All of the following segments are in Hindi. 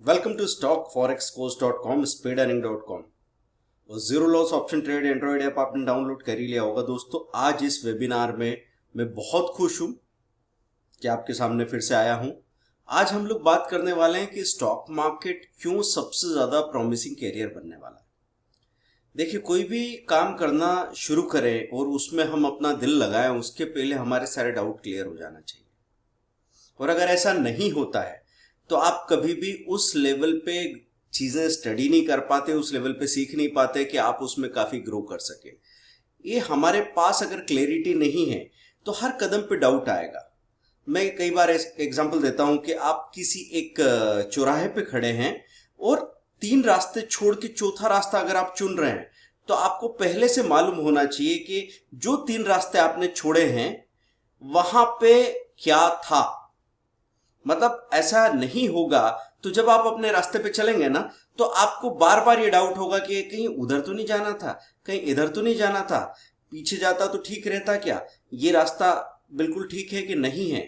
वेलकम टू stockforexcourse.com speedearning.com और zero loss option trade Android app आपने डाउनलोड कर ही लिया होगा। दोस्तों, आज इस वेबिनार में मैं बहुत खुश हूं कि आपके सामने फिर से आया हूं। आज हम लोग बात करने वाले हैं कि स्टॉक मार्केट क्यों सबसे ज्यादा प्रॉमिसिंग कैरियर बनने वाला है। देखिए, कोई भी काम करना शुरू करें और उसमें हम अपना दिल लगाएं, उसके पहले हमारे सारे डाउट क्लियर हो जाना चाहिए। और अगर ऐसा नहीं होता है तो आप कभी भी उस लेवल पे चीजें स्टडी नहीं कर पाते, उस लेवल पे सीख नहीं पाते कि आप उसमें काफी ग्रो कर सके। ये हमारे पास अगर क्लैरिटी नहीं है तो हर कदम पे डाउट आएगा। मैं कई बार एग्जांपल देता हूं कि आप किसी एक चौराहे पे खड़े हैं और तीन रास्ते छोड़ के चौथा रास्ता अगर आप चुन रहे हैं तो आपको पहले से मालूम होना चाहिए कि जो तीन रास्ते आपने छोड़े हैं वहां पे क्या था। मतलब ऐसा नहीं होगा तो जब आप अपने रास्ते पे चलेंगे ना तो आपको बार बार ये डाउट होगा कि कहीं उधर तो नहीं जाना था, कहीं इधर तो नहीं जाना था, पीछे जाता तो ठीक रहता क्या, ये रास्ता बिल्कुल ठीक है कि नहीं है।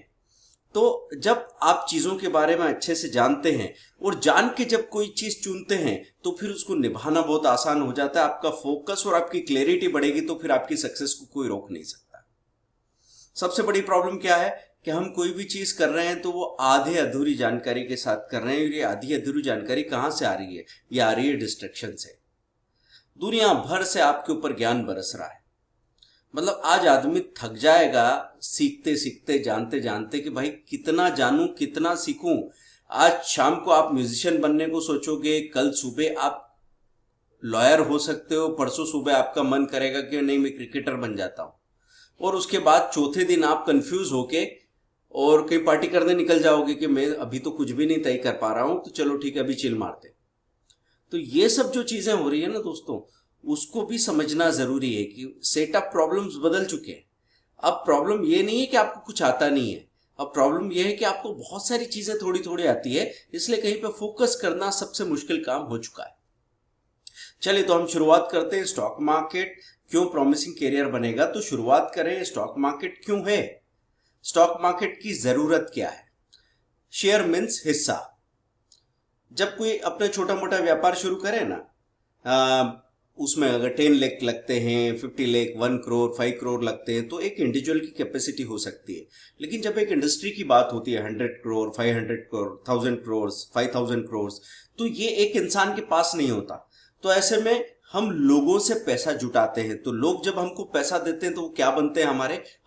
तो जब आप चीजों के बारे में अच्छे से जानते हैं और जान के जब कोई चीज चुनते हैं तो फिर उसको निभाना बहुत आसान हो जाता है। आपका फोकस और आपकी क्लैरिटी बढ़ेगी तो फिर आपकी सक्सेस को कोई रोक नहीं सकता। सबसे बड़ी प्रॉब्लम क्या है कि हम कोई भी चीज कर रहे हैं तो वो आधे अधूरी जानकारी के साथ कर रहे हैं। और ये आधी अधूरी जानकारी कहां से आ रही है? ये आ रही है डिस्ट्रैक्शन से। दुनिया भर से आपके ऊपर ज्ञान बरस रहा है। मतलब आज आदमी थक जाएगा सीखते सीखते, जानते जानते कि भाई कितना जानूं, कितना सीखूं। आज शाम को आप म्यूजिशियन बनने को सोचोगे, कल सुबह आप लॉयर हो सकते हो, परसों सुबह आपका मन करेगा कि नहीं मैं क्रिकेटर बन जाता हूं, और उसके बाद चौथे दिन आप कंफ्यूज होके और कहीं पार्टी करने निकल जाओगे कि मैं अभी तो कुछ भी नहीं तय कर पा रहा हूं, तो चलो ठीक है अभी चिल मारते। तो ये सब जो चीजें हो रही है ना दोस्तों, उसको भी समझना जरूरी है कि सेटअप प्रॉब्लम्स बदल चुके हैं। अब प्रॉब्लम ये नहीं है कि आपको कुछ आता नहीं है, अब प्रॉब्लम ये है कि आपको बहुत सारी चीजें थोड़ी थोड़ी आती है, इसलिए कहीं पे फोकस करना सबसे मुश्किल काम हो चुका है। चलिए तो हम शुरुआत करते हैं। स्टॉक मार्केट क्यों प्रॉमिसिंग कैरियर बनेगा, तो शुरुआत करें स्टॉक मार्केट क्यों है, स्टॉक मार्केट की जरूरत क्या है। शेयर मीन्स हिस्सा। जब कोई अपना छोटा मोटा व्यापार शुरू करे ना, उसमें अगर 10 लाख लगते हैं, 50 लाख, 1 करोड़, 5 करोड़ लगते हैं तो एक इंडिविजुअल की कैपेसिटी हो सकती है। लेकिन जब एक इंडस्ट्री की बात होती है 100 करोड़, 500 करोड़, 1000 करोड़, 5000 करोड़, तो ये एक इंसान के पास नहीं होता। तो ऐसे में हम लोगों से पैसा जुटाते हैं। तो लोग जब हमको पैसा देते हैं तो वो क्या बनते हैं?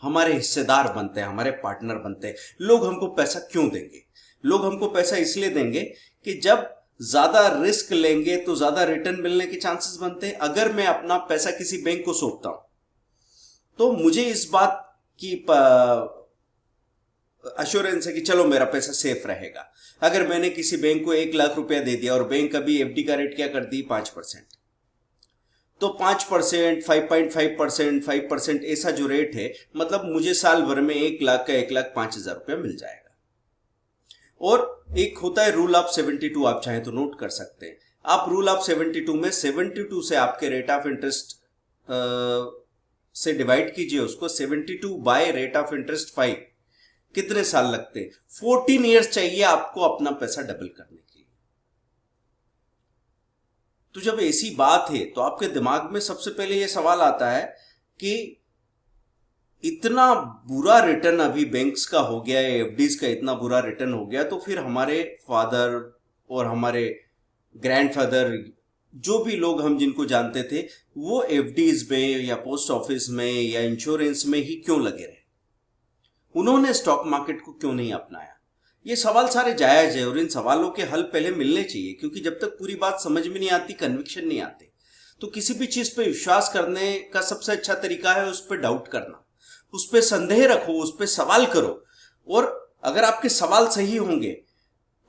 हमारे हिस्सेदार बनते हैं, हमारे पार्टनर बनते हैं। लोग हमको पैसा क्यों देंगे? लोग हमको पैसा इसलिए देंगे कि जब ज्यादा रिस्क लेंगे तो ज्यादा रिटर्न मिलने के चांसेस बनते हैं। अगर मैं अपना पैसा किसी बैंक को सौंपता हूं तो मुझे इस बात की अश्योरेंस है कि चलो मेरा पैसा सेफ रहेगा। अगर मैंने किसी बैंक को 1 लाख रुपया दे दिया और बैंक अभी एफडी का रेट क्या कर दी? 5%, तो 5%, 5.5%, 5% ऐसा जो रेट है, मतलब मुझे साल भर में 1 लाख का 1,05,000 रुपया मिल जाएगा। और एक होता है रूल ऑफ 72, आप चाहें तो नोट कर सकते हैं। आप रूल ऑफ 72 में 72 से आपके रेट ऑफ इंटरेस्ट से डिवाइड कीजिए उसको, 72 बाय रेट ऑफ इंटरेस्ट 5, कितने साल लगते हैं? 14 ईयर्स चाहिए आपको अपना पैसा डबल करने के लिए। तो जब ऐसी बात है तो आपके दिमाग में सबसे पहले यह सवाल आता है कि इतना बुरा रिटर्न अभी बैंक्स का हो गया है, एफडीज का इतना बुरा रिटर्न हो गया, तो फिर हमारे फादर और हमारे ग्रैंडफादर, जो भी लोग हम जिनको जानते थे, वो एफडीज में या पोस्ट ऑफिस में या इंश्योरेंस में ही क्यों लगे रहे? उन्होंने स्टॉक मार्केट को क्यों नहीं अपनाया? ये सवाल सारे जायज है और इन सवालों के हल पहले मिलने चाहिए, क्योंकि जब तक पूरी बात समझ में नहीं आती, कन्विक्शन नहीं आते, तो किसी भी चीज पे विश्वास करने का सबसे अच्छा तरीका है उस पर डाउट करना, उस पर संदेह रखो, उस पर सवाल करो। और अगर आपके सवाल सही होंगे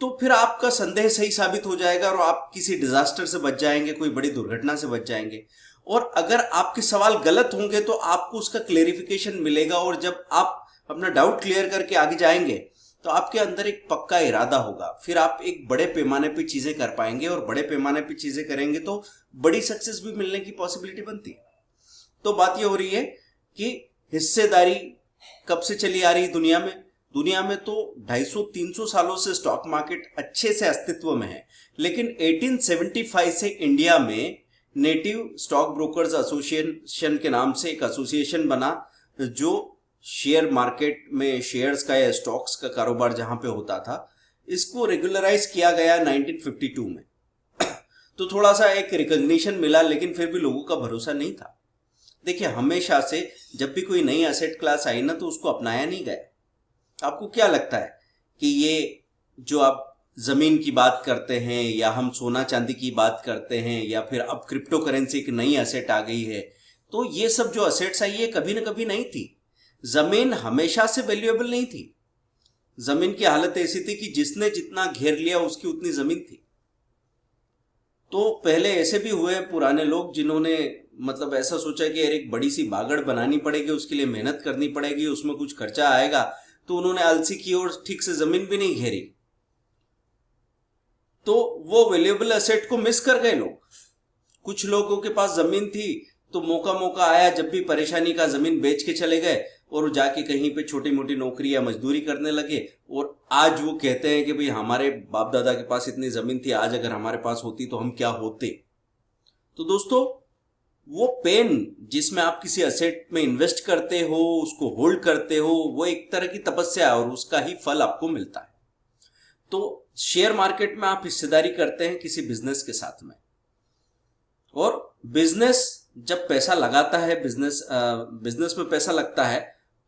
तो फिर आपका संदेह सही साबित हो जाएगा और आप किसी डिजास्टर से बच जाएंगे, कोई बड़ी दुर्घटना से बच जाएंगे। और अगर आपके सवाल गलत होंगे तो आपको उसका क्लेरिफिकेशन मिलेगा, और जब आप अपना डाउट क्लियर करके आगे जाएंगे तो आपके अंदर एक पक्का इरादा होगा। फिर आप एक बड़े पैमाने पे चीजें कर पाएंगे, और बड़े पैमाने पे चीजें करेंगे तो बड़ी सक्सेस भी मिलने की पॉसिबिलिटी बनती है। तो बात यह हो रही है कि हिस्सेदारी कब से चली आ रही दुनिया में? दुनिया में तो 250-300 सालों से स्टॉक मार्केट अच्छे से अस्तित्व में है, लेकिन 1875 से इंडिया में नेटिव स्टॉक ब्रोकर्स एसोसिएशन के नाम से एक एसोसिएशन बना, जो शेयर मार्केट में शेयर्स का या स्टॉक्स का कारोबार जहां पे होता था, इसको रेगुलराइज किया गया 1952 में। तो थोड़ा सा एक रिकॉग्निशन मिला, लेकिन फिर भी लोगों का भरोसा नहीं था। देखिए, हमेशा से जब भी कोई नई एसेट क्लास आई ना, तो उसको अपनाया नहीं गया। आपको क्या लगता है कि ये जो आप जमीन की बात करते हैं, या हम सोना चांदी की बात करते हैं, या फिर अब क्रिप्टो करेंसी एक नई एसेट आ गई है, तो ये सब जो एसेट्स आई है कभी ना कभी नहीं थी। जमीन हमेशा से वैल्यूएबल नहीं थी। जमीन की हालत ऐसी थी कि जिसने जितना घेर लिया उसकी उतनी जमीन थी। तो पहले ऐसे भी हुए पुराने लोग जिन्होंने मतलब ऐसा सोचा कि यार एक बड़ी सी बागड़ बनानी पड़ेगी, उसके लिए मेहनत करनी पड़ेगी, उसमें कुछ खर्चा आएगा, तो उन्होंने आलसी की और ठीक से जमीन भी नहीं घेरी, तो वो वैल्यूएबल एसेट को मिस कर गए लोग। कुछ लोगों के पास जमीन थी तो मौका आया, जब भी परेशानी का जमीन बेच के चले गए और जाके कहीं पे छोटी मोटी नौकरी या मजदूरी करने लगे। और आज वो कहते हैं कि भाई हमारे बाप दादा के पास इतनी जमीन थी, आज अगर हमारे पास होती तो हम क्या होते। तो दोस्तों, वो पेन जिसमें आप किसी एसेट में इन्वेस्ट करते हो, उसको होल्ड करते हो, वो एक तरह की तपस्या है और उसका ही फल आपको मिलता है। तो शेयर मार्केट में आप हिस्सेदारी करते हैं किसी बिजनेस के साथ में, और बिजनेस जब पैसा लगाता है, बिजनेस में पैसा लगता है,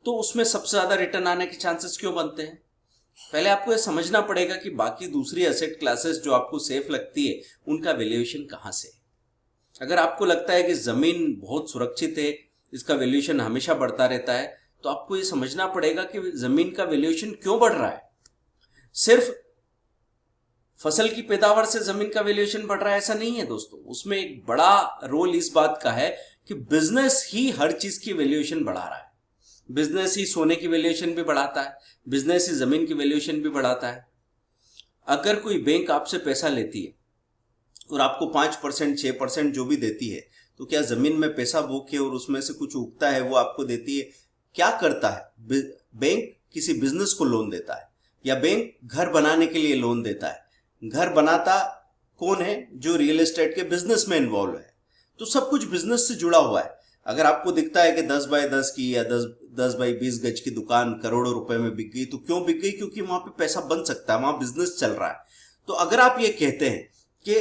तो उसमें सबसे ज्यादा रिटर्न आने के चांसेस क्यों बनते हैं? पहले आपको यह समझना पड़ेगा कि बाकी दूसरी एसेट क्लासेस जो आपको सेफ लगती है, उनका वैल्यूएशन कहां से है। अगर आपको लगता है कि जमीन बहुत सुरक्षित है, इसका वैल्यूएशन हमेशा बढ़ता रहता है, तो आपको यह समझना पड़ेगा कि जमीन का वैल्यूएशन क्यों बढ़ रहा है। सिर्फ फसल की पैदावार से जमीन का वैल्यूएशन बढ़ रहा है ऐसा नहीं है दोस्तों। उसमें एक बड़ा रोल इस बात का है कि बिजनेस ही हर चीज की वैल्यूएशन बढ़ा रहा है। बिजनेस ही सोने की वैल्यूएशन भी बढ़ाता है, बिजनेस ही जमीन की वैल्यूएशन भी बढ़ाता है। अगर कोई बैंक आपसे पैसा लेती है और आपको 5%, 6% जो भी देती है, तो क्या जमीन में पैसा बो के और उसमें से कुछ उगता है वो आपको देती है? क्या करता है बैंक? किसी बिजनेस को लोन देता है, या बैंक घर बनाने के लिए लोन देता है। घर बनाता कौन है? जो रियल एस्टेट के बिजनेस में इन्वॉल्व है। तो सब कुछ बिजनेस से जुड़ा हुआ है। अगर आपको दिखता है कि 10 बाय 10 की या 10 बाय 20 गज की दुकान करोड़ों रुपए में बिक गई, तो क्यों बिक गई? क्योंकि वहां पे पैसा बन सकता है, वहां बिजनेस चल रहा है। तो अगर आप ये कहते हैं कि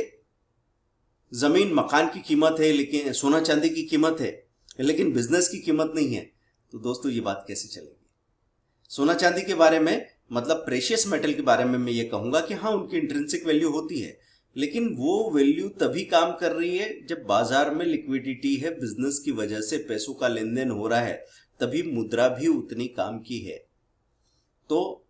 जमीन मकान की कीमत है, लेकिन सोना चांदी की कीमत है, लेकिन बिजनेस की कीमत नहीं है, तो दोस्तों ये बात कैसे चलेगी? सोना चांदी के बारे में, मतलब प्रेशियस मेटल के बारे में मैं ये कहूंगा कि हाँ, उनकी इंट्रिंसिक वैल्यू होती है, लेकिन वो वैल्यू तभी काम कर रही है जब बाजार में लिक्विडिटी है, बिजनेस की वजह से पैसों का लेन देन हो रहा है, तभी मुद्रा भी उतनी काम की है। तो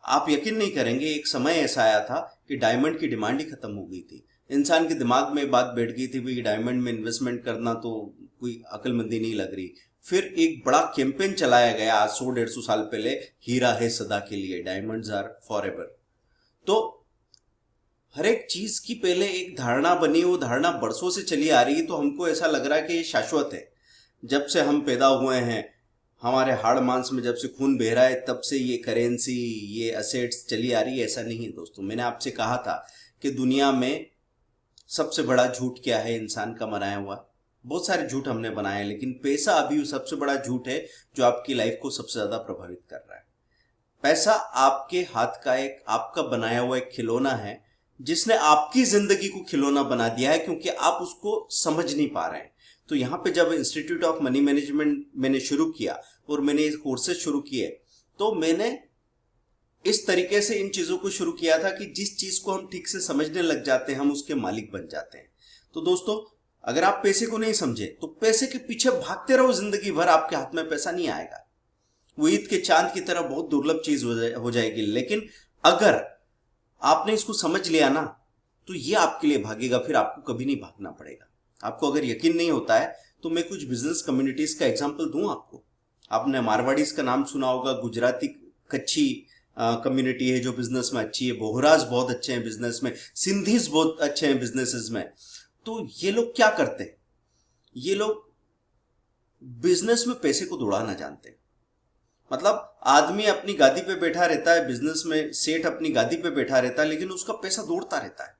आप यकीन नहीं करेंगे, एक समय ऐसा आया था कि डायमंड की डिमांड ही खत्म हो गई थी। इंसान के दिमाग में बात बैठ गई थी भी डायमंड में इन्वेस्टमेंट करना तो कोई अक्लमंदी नहीं लग रही। फिर एक बड़ा कैंपेन चलाया गया आज 100-150 साल पहले, हीरा है सदा के लिए, डायमंड्स आर फॉरएवर। तो हर एक चीज की पहले एक धारणा बनी, वो धारणा बरसों से चली आ रही है, तो हमको ऐसा लग रहा है कि ये शाश्वत है। जब से हम पैदा हुए हैं, हमारे हाड़ मांस में जब से खून बह रहा है, तब से ये करेंसी, ये एसेट्स चली आ रही है, ऐसा नहीं है दोस्तों। मैंने आपसे कहा था कि दुनिया में सबसे बड़ा झूठ क्या है? इंसान का बनाया हुआ। बहुत सारे झूठ हमने बनाए, लेकिन पैसा अभी सबसे बड़ा झूठ है जो आपकी लाइफ को सबसे ज्यादा प्रभावित कर रहा है। पैसा आपके हाथ का एक आपका बनाया हुआ एक खिलौना है, जिसने आपकी जिंदगी को खिलौना बना दिया है, क्योंकि आप उसको समझ नहीं पा रहे हैं। तो यहाँ पे जब इंस्टीट्यूट ऑफ मनी मैनेजमेंट मैंने शुरू किया और मैंने कोर्सेज शुरू किए, तो मैंने इस तरीके से इन चीजों को शुरू किया था कि जिस चीज को हम ठीक से समझने लग जाते हैं, हम उसके मालिक बन जाते हैं। तो दोस्तों, अगर आप पैसे को नहीं समझे तो पैसे के पीछे भागते रहो जिंदगी भर, आपके हाथ में पैसा नहीं आएगा। वो ईद के चांद की तरह बहुत दुर्लभ चीज हो जाएगी। लेकिन अगर आपने इसको समझ लिया ना, तो ये आपके लिए भागेगा, फिर आपको कभी नहीं भागना पड़ेगा। आपको अगर यकीन नहीं होता है तो मैं कुछ बिजनेस कम्युनिटीज का एग्जांपल दूं आपको। आपने मारवाड़ीज का नाम सुना होगा, गुजराती कच्छी कम्युनिटी है जो बिजनेस में अच्छी है, बोहराज बहुत अच्छे हैं बिजनेस में, सिंधीज बहुत अच्छे हैं बिजनेसेस में। तो ये लोग क्या करते हैं? ये लोग बिजनेस में पैसे को दौड़ाना जानते हैं। मतलब आदमी अपनी गादी पे बैठा रहता है, बिजनेस में सेठ अपनी गादी पे बैठा रहता है, लेकिन उसका पैसा दौड़ता रहता है।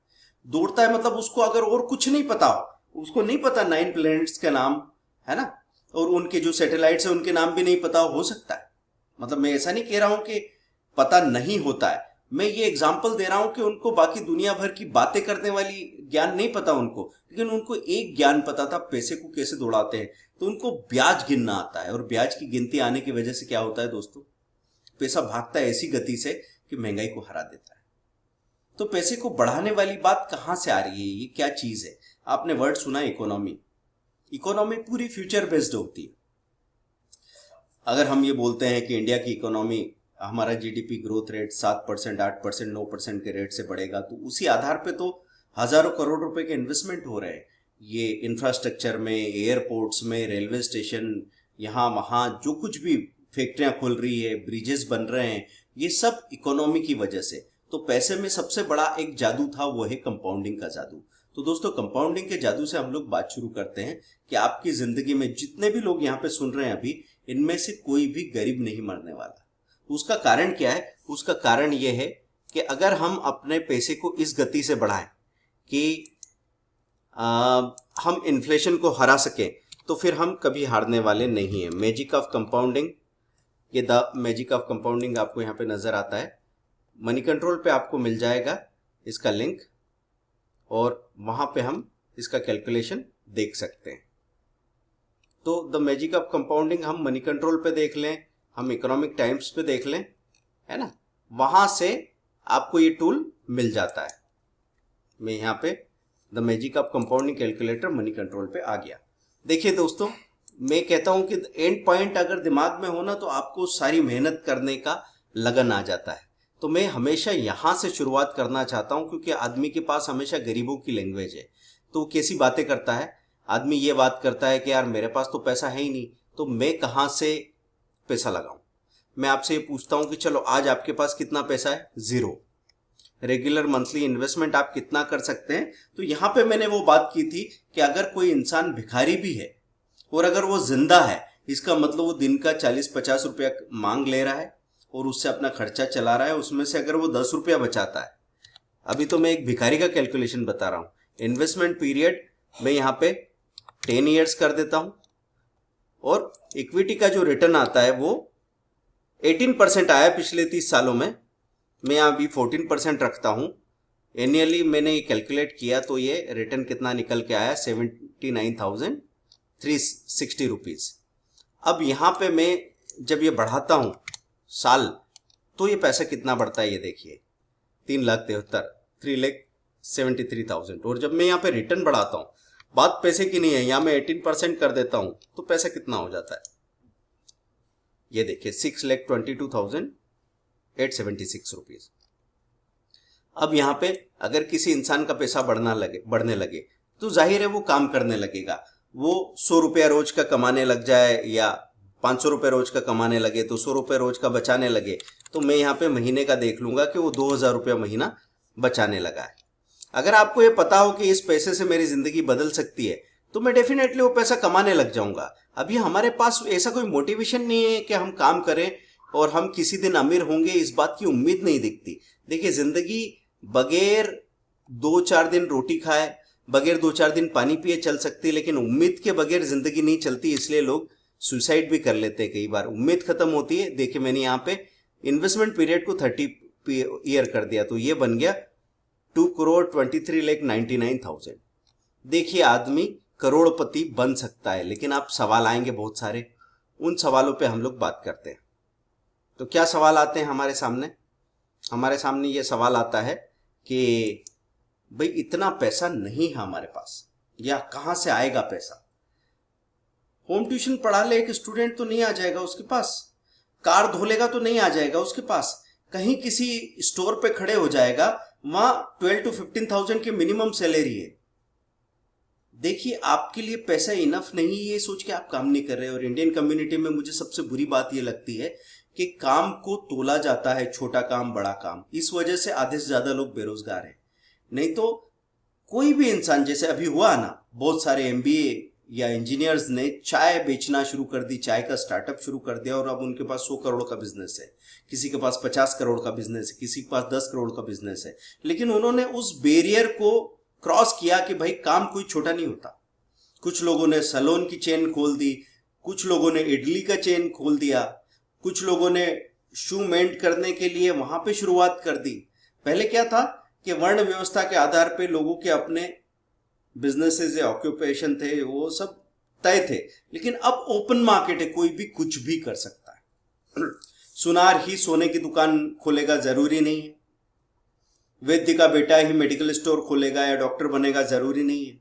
दौड़ता है मतलब उसको अगर और कुछ नहीं पता हो, उसको नहीं पता 9 प्लैनेट्स के नाम, है ना, और उनके जो सैटेलाइट्स है उनके नाम भी नहीं पता हो सकता है। मतलब मैं ऐसा नहीं कह रहा हूं कि पता नहीं होता है, मैं ये एग्जाम्पल दे रहा हूं कि उनको बाकी दुनिया भर की बातें करने वाली ज्ञान नहीं पता उनको, लेकिन उनको एक ज्ञान पता था, पैसे को कैसे दौड़ाते हैं। तो उनको ब्याज गिनना आता है, और ब्याज की गिनती आने की वजह से क्या होता है दोस्तों, पैसा भागता है ऐसी गति से कि महंगाई को हरा देता है। तो पैसे को बढ़ाने वाली बात कहां से आ रही है, ये क्या चीज है? आपने वर्ड सुना इकोनॉमी। इकोनॉमी पूरी फ्यूचर बेस्ड होती है। अगर हम ये बोलते हैं कि इंडिया की इकोनॉमी, हमारा जीडीपी ग्रोथ रेट 7%, 8%, 9% के रेट से बढ़ेगा, तो उसी आधार पे तो हजारों करोड़ रुपए के इन्वेस्टमेंट हो रहे हैं। ये इंफ्रास्ट्रक्चर में, एयरपोर्ट्स में, रेलवे स्टेशन, यहाँ वहाँ जो कुछ भी फैक्ट्रियां खुल रही है, ब्रिजेस बन रहे हैं, ये सब इकोनॉमी की वजह से। तो पैसे में सबसे बड़ा एक जादू था, वो है कंपाउंडिंग का जादू। तो दोस्तों, कंपाउंडिंग के जादू से हम लोग बात शुरू करते हैं कि आपकी जिंदगी में जितने भी लोग यहाँ पे सुन रहे हैं अभी, इनमें से कोई भी गरीब नहीं मरने वाला। उसका कारण क्या है? उसका कारण यह है कि अगर हम अपने पैसे को इस गति से बढ़ाएं कि हम इन्फ्लेशन को हरा सकें, तो फिर हम कभी हारने वाले नहीं हैं। मैजिक ऑफ कंपाउंडिंग, ये द मैजिक ऑफ कंपाउंडिंग आपको यहाँ पे नजर आता है। मनी कंट्रोल पे आपको मिल जाएगा इसका लिंक, और वहां पे हम इसका कैलकुलेशन देख सकते हैं। तो द मैजिक ऑफ कंपाउंडिंग हम मनी कंट्रोल पे देख लें, हम इकोनॉमिक टाइम्स पे देख लें, है ना, वहां से आपको ये टूल मिल जाता है। मैं यहाँ पे the magic of compounding calculator money control पे आ गया। देखिए दोस्तों, मैं कहता हूं कि एंड पॉइंट अगर दिमाग में हो ना, तो आपको सारी मेहनत करने का लगन आ जाता है। तो मैं हमेशा यहां से शुरुआत करना चाहता हूं, क्योंकि आदमी के पास हमेशा गरीबों की लैंग्वेज है। तो वो कैसी बातें करता है, आदमी ये बात करता है कि यार मेरे पास तो पैसा है ही नहीं, तो मैं कहां से पैसा लगाऊं। मैं आपसे ये पूछता हूं कि चलो आज आपके पास कितना पैसा है? 0। रेगुलर मंथली इन्वेस्टमेंट आप कितना कर सकते हैं? तो यहां पे मैंने वो बात की थी कि अगर कोई इंसान भिखारी भी है और अगर वो जिंदा है, इसका मतलब वो दिन का 40-50 रुपया मांग ले रहा है और उससे अपना खर्चा चला रहा है। उसमें से अगर वो 10 रुपया बचाता है, अभी तो मैं एक भिखारी का कैलकुलेशन बता रहा हूं। इन्वेस्टमेंट पीरियड मैं यहाँ पे 10 ईयर्स कर देता हूं, और इक्विटी का जो रिटर्न आता है वो 18% आया पिछले 30 सालों में। मैं यहाँ अभी 14% रखता हूं। एनुअली मैंने ये कैलकुलेट किया तो ये रिटर्न कितना निकल के आया? 79,360 रुपीज। अब यहाँ पे मैं जब ये बढ़ाता हूं साल, तो ये पैसा कितना बढ़ता है ये देखिए, 3,73,000। और जब मैं यहाँ पे रिटर्न बढ़ाता हूं, बात पैसे की नहीं है, यहाँ मैं 18% कर देता हूं, तो पैसा कितना हो जाता है ये देखिए, 6,22,876 रुपीज। अब यहाँ पे अगर किसी इंसान का पैसा बढ़ने लगे तो जाहिर है वो काम करने लगेगा। वो 100 रुपया रोज का कमाने लग जाए या 500 रुपये रोज का कमाने लगे, तो 100 रुपये रोज का बचाने लगे, तो मैं यहाँ पे महीने का देख लूंगा कि वो 2,000 रुपया महीना बचाने लगा है। अगर आपको ये पता हो कि इस पैसे से मेरी जिंदगी बदल सकती है, तो मैं डेफिनेटली वो पैसा कमाने लग जाऊंगा। अभी हमारे पास ऐसा कोई मोटिवेशन नहीं है कि हम काम करें और हम किसी दिन अमीर होंगे, इस बात की उम्मीद नहीं दिखती। देखिए, जिंदगी बगैर 2-4 दिन रोटी खाए, बगैर 2-4 दिन पानी पिए चल सकती है, लेकिन उम्मीद के बगैर जिंदगी नहीं चलती। इसलिए लोग सुसाइड भी कर लेते हैं कई बार, उम्मीद खत्म होती है। देखिए, मैंने यहाँ पे इन्वेस्टमेंट पीरियड को 30 ईयर कर दिया, तो ये बन गया 2,23,99,000। देखिए, आदमी करोड़पति बन सकता है, लेकिन आप सवाल आएंगे बहुत सारे, उन सवालों पे हम लोग बात करते हैं। तो क्या सवाल आते हैं हमारे सामने? हमारे सामने ये सवाल आता है कि भाई इतना पैसा नहीं है हमारे पास, या कहां से आएगा पैसा? होम ट्यूशन पढ़ा ले एक स्टूडेंट तो नहीं आ जाएगा उसके पास, कार धो लेगा तो नहीं आ जाएगा उसके पास, कहीं किसी स्टोर पे खड़े हो जाएगा, वहां 12 to 15,000 की मिनिमम सैलरी है। देखिए, आपके लिए पैसा इनफ नहीं, ये सोच के आप काम नहीं कर रहे। और इंडियन कम्युनिटी में मुझे सबसे बुरी बात ये लगती है कि काम को तोला जाता है, छोटा काम बड़ा काम, इस वजह से आधे से ज्यादा लोग बेरोजगार हैं। नहीं तो कोई भी इंसान, जैसे अभी हुआ ना, बहुत सारे MBA या इंजीनियर्स ने चाय बेचना शुरू कर दी, चाय का स्टार्टअप शुरू कर दिया और अब उनके पास 100 करोड़ का बिजनेस है, किसी के पास 50 करोड़ का बिजनेस है, किसी के पास 10 करोड़ का बिजनेस है। लेकिन उन्होंने उस बैरियर को क्रॉस किया कि भाई काम कोई छोटा नहीं होता। कुछ लोगों ने सैलून की चेन खोल दी, कुछ लोगों ने इडली का चेन खोल दिया, कुछ लोगों ने शू मेंट करने के लिए वहां पे शुरुआत कर दी। पहले क्या था कि वर्ण व्यवस्था के आधार पे लोगों के अपने बिजनेसेस या ऑक्यूपेशन थे, वो सब तय थे। लेकिन अब ओपन मार्केट है, कोई भी कुछ भी कर सकता है। सुनार ही सोने की दुकान खोलेगा जरूरी नहीं है, वैद्य का बेटा ही मेडिकल स्टोर खोलेगा या डॉक्टर बनेगा जरूरी नहीं है।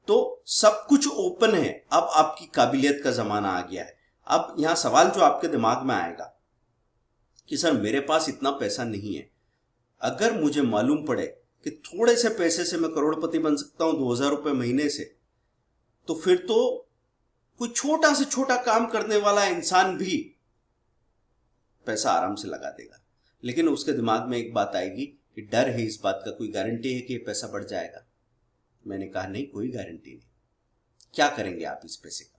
तो सब कुछ ओपन है। अब आपकी काबिलियत का जमाना आ गया है। अब यहां सवाल जो आपके दिमाग में आएगा कि सर मेरे पास इतना पैसा नहीं है, अगर मुझे मालूम पड़े कि थोड़े से पैसे से मैं करोड़पति बन सकता हूं 2000 रुपए महीने से, तो फिर तो कोई छोटा से छोटा काम करने वाला इंसान भी पैसा आराम से लगा देगा। लेकिन उसके दिमाग में एक बात आएगी कि डर है इस बात का, कोई गारंटी है कि ये पैसा बढ़ जाएगा? मैंने कहा नहीं, कोई गारंटी नहीं। क्या करेंगे आप इस पैसे का?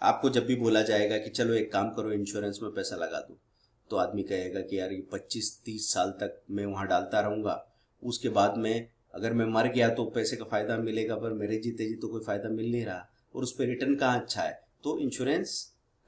आपको जब भी बोला जाएगा कि चलो एक काम करो, इंश्योरेंस में पैसा लगा दो, तो आदमी कहेगा कि यार ये 25-30 साल तक मैं वहां डालता रहूंगा, उसके बाद में अगर मैं मर गया तो पैसे का फायदा मिलेगा, पर मेरे जीते जी तो कोई फायदा मिल नहीं रहा और उस पर रिटर्न कहाँ अच्छा है, तो इंश्योरेंस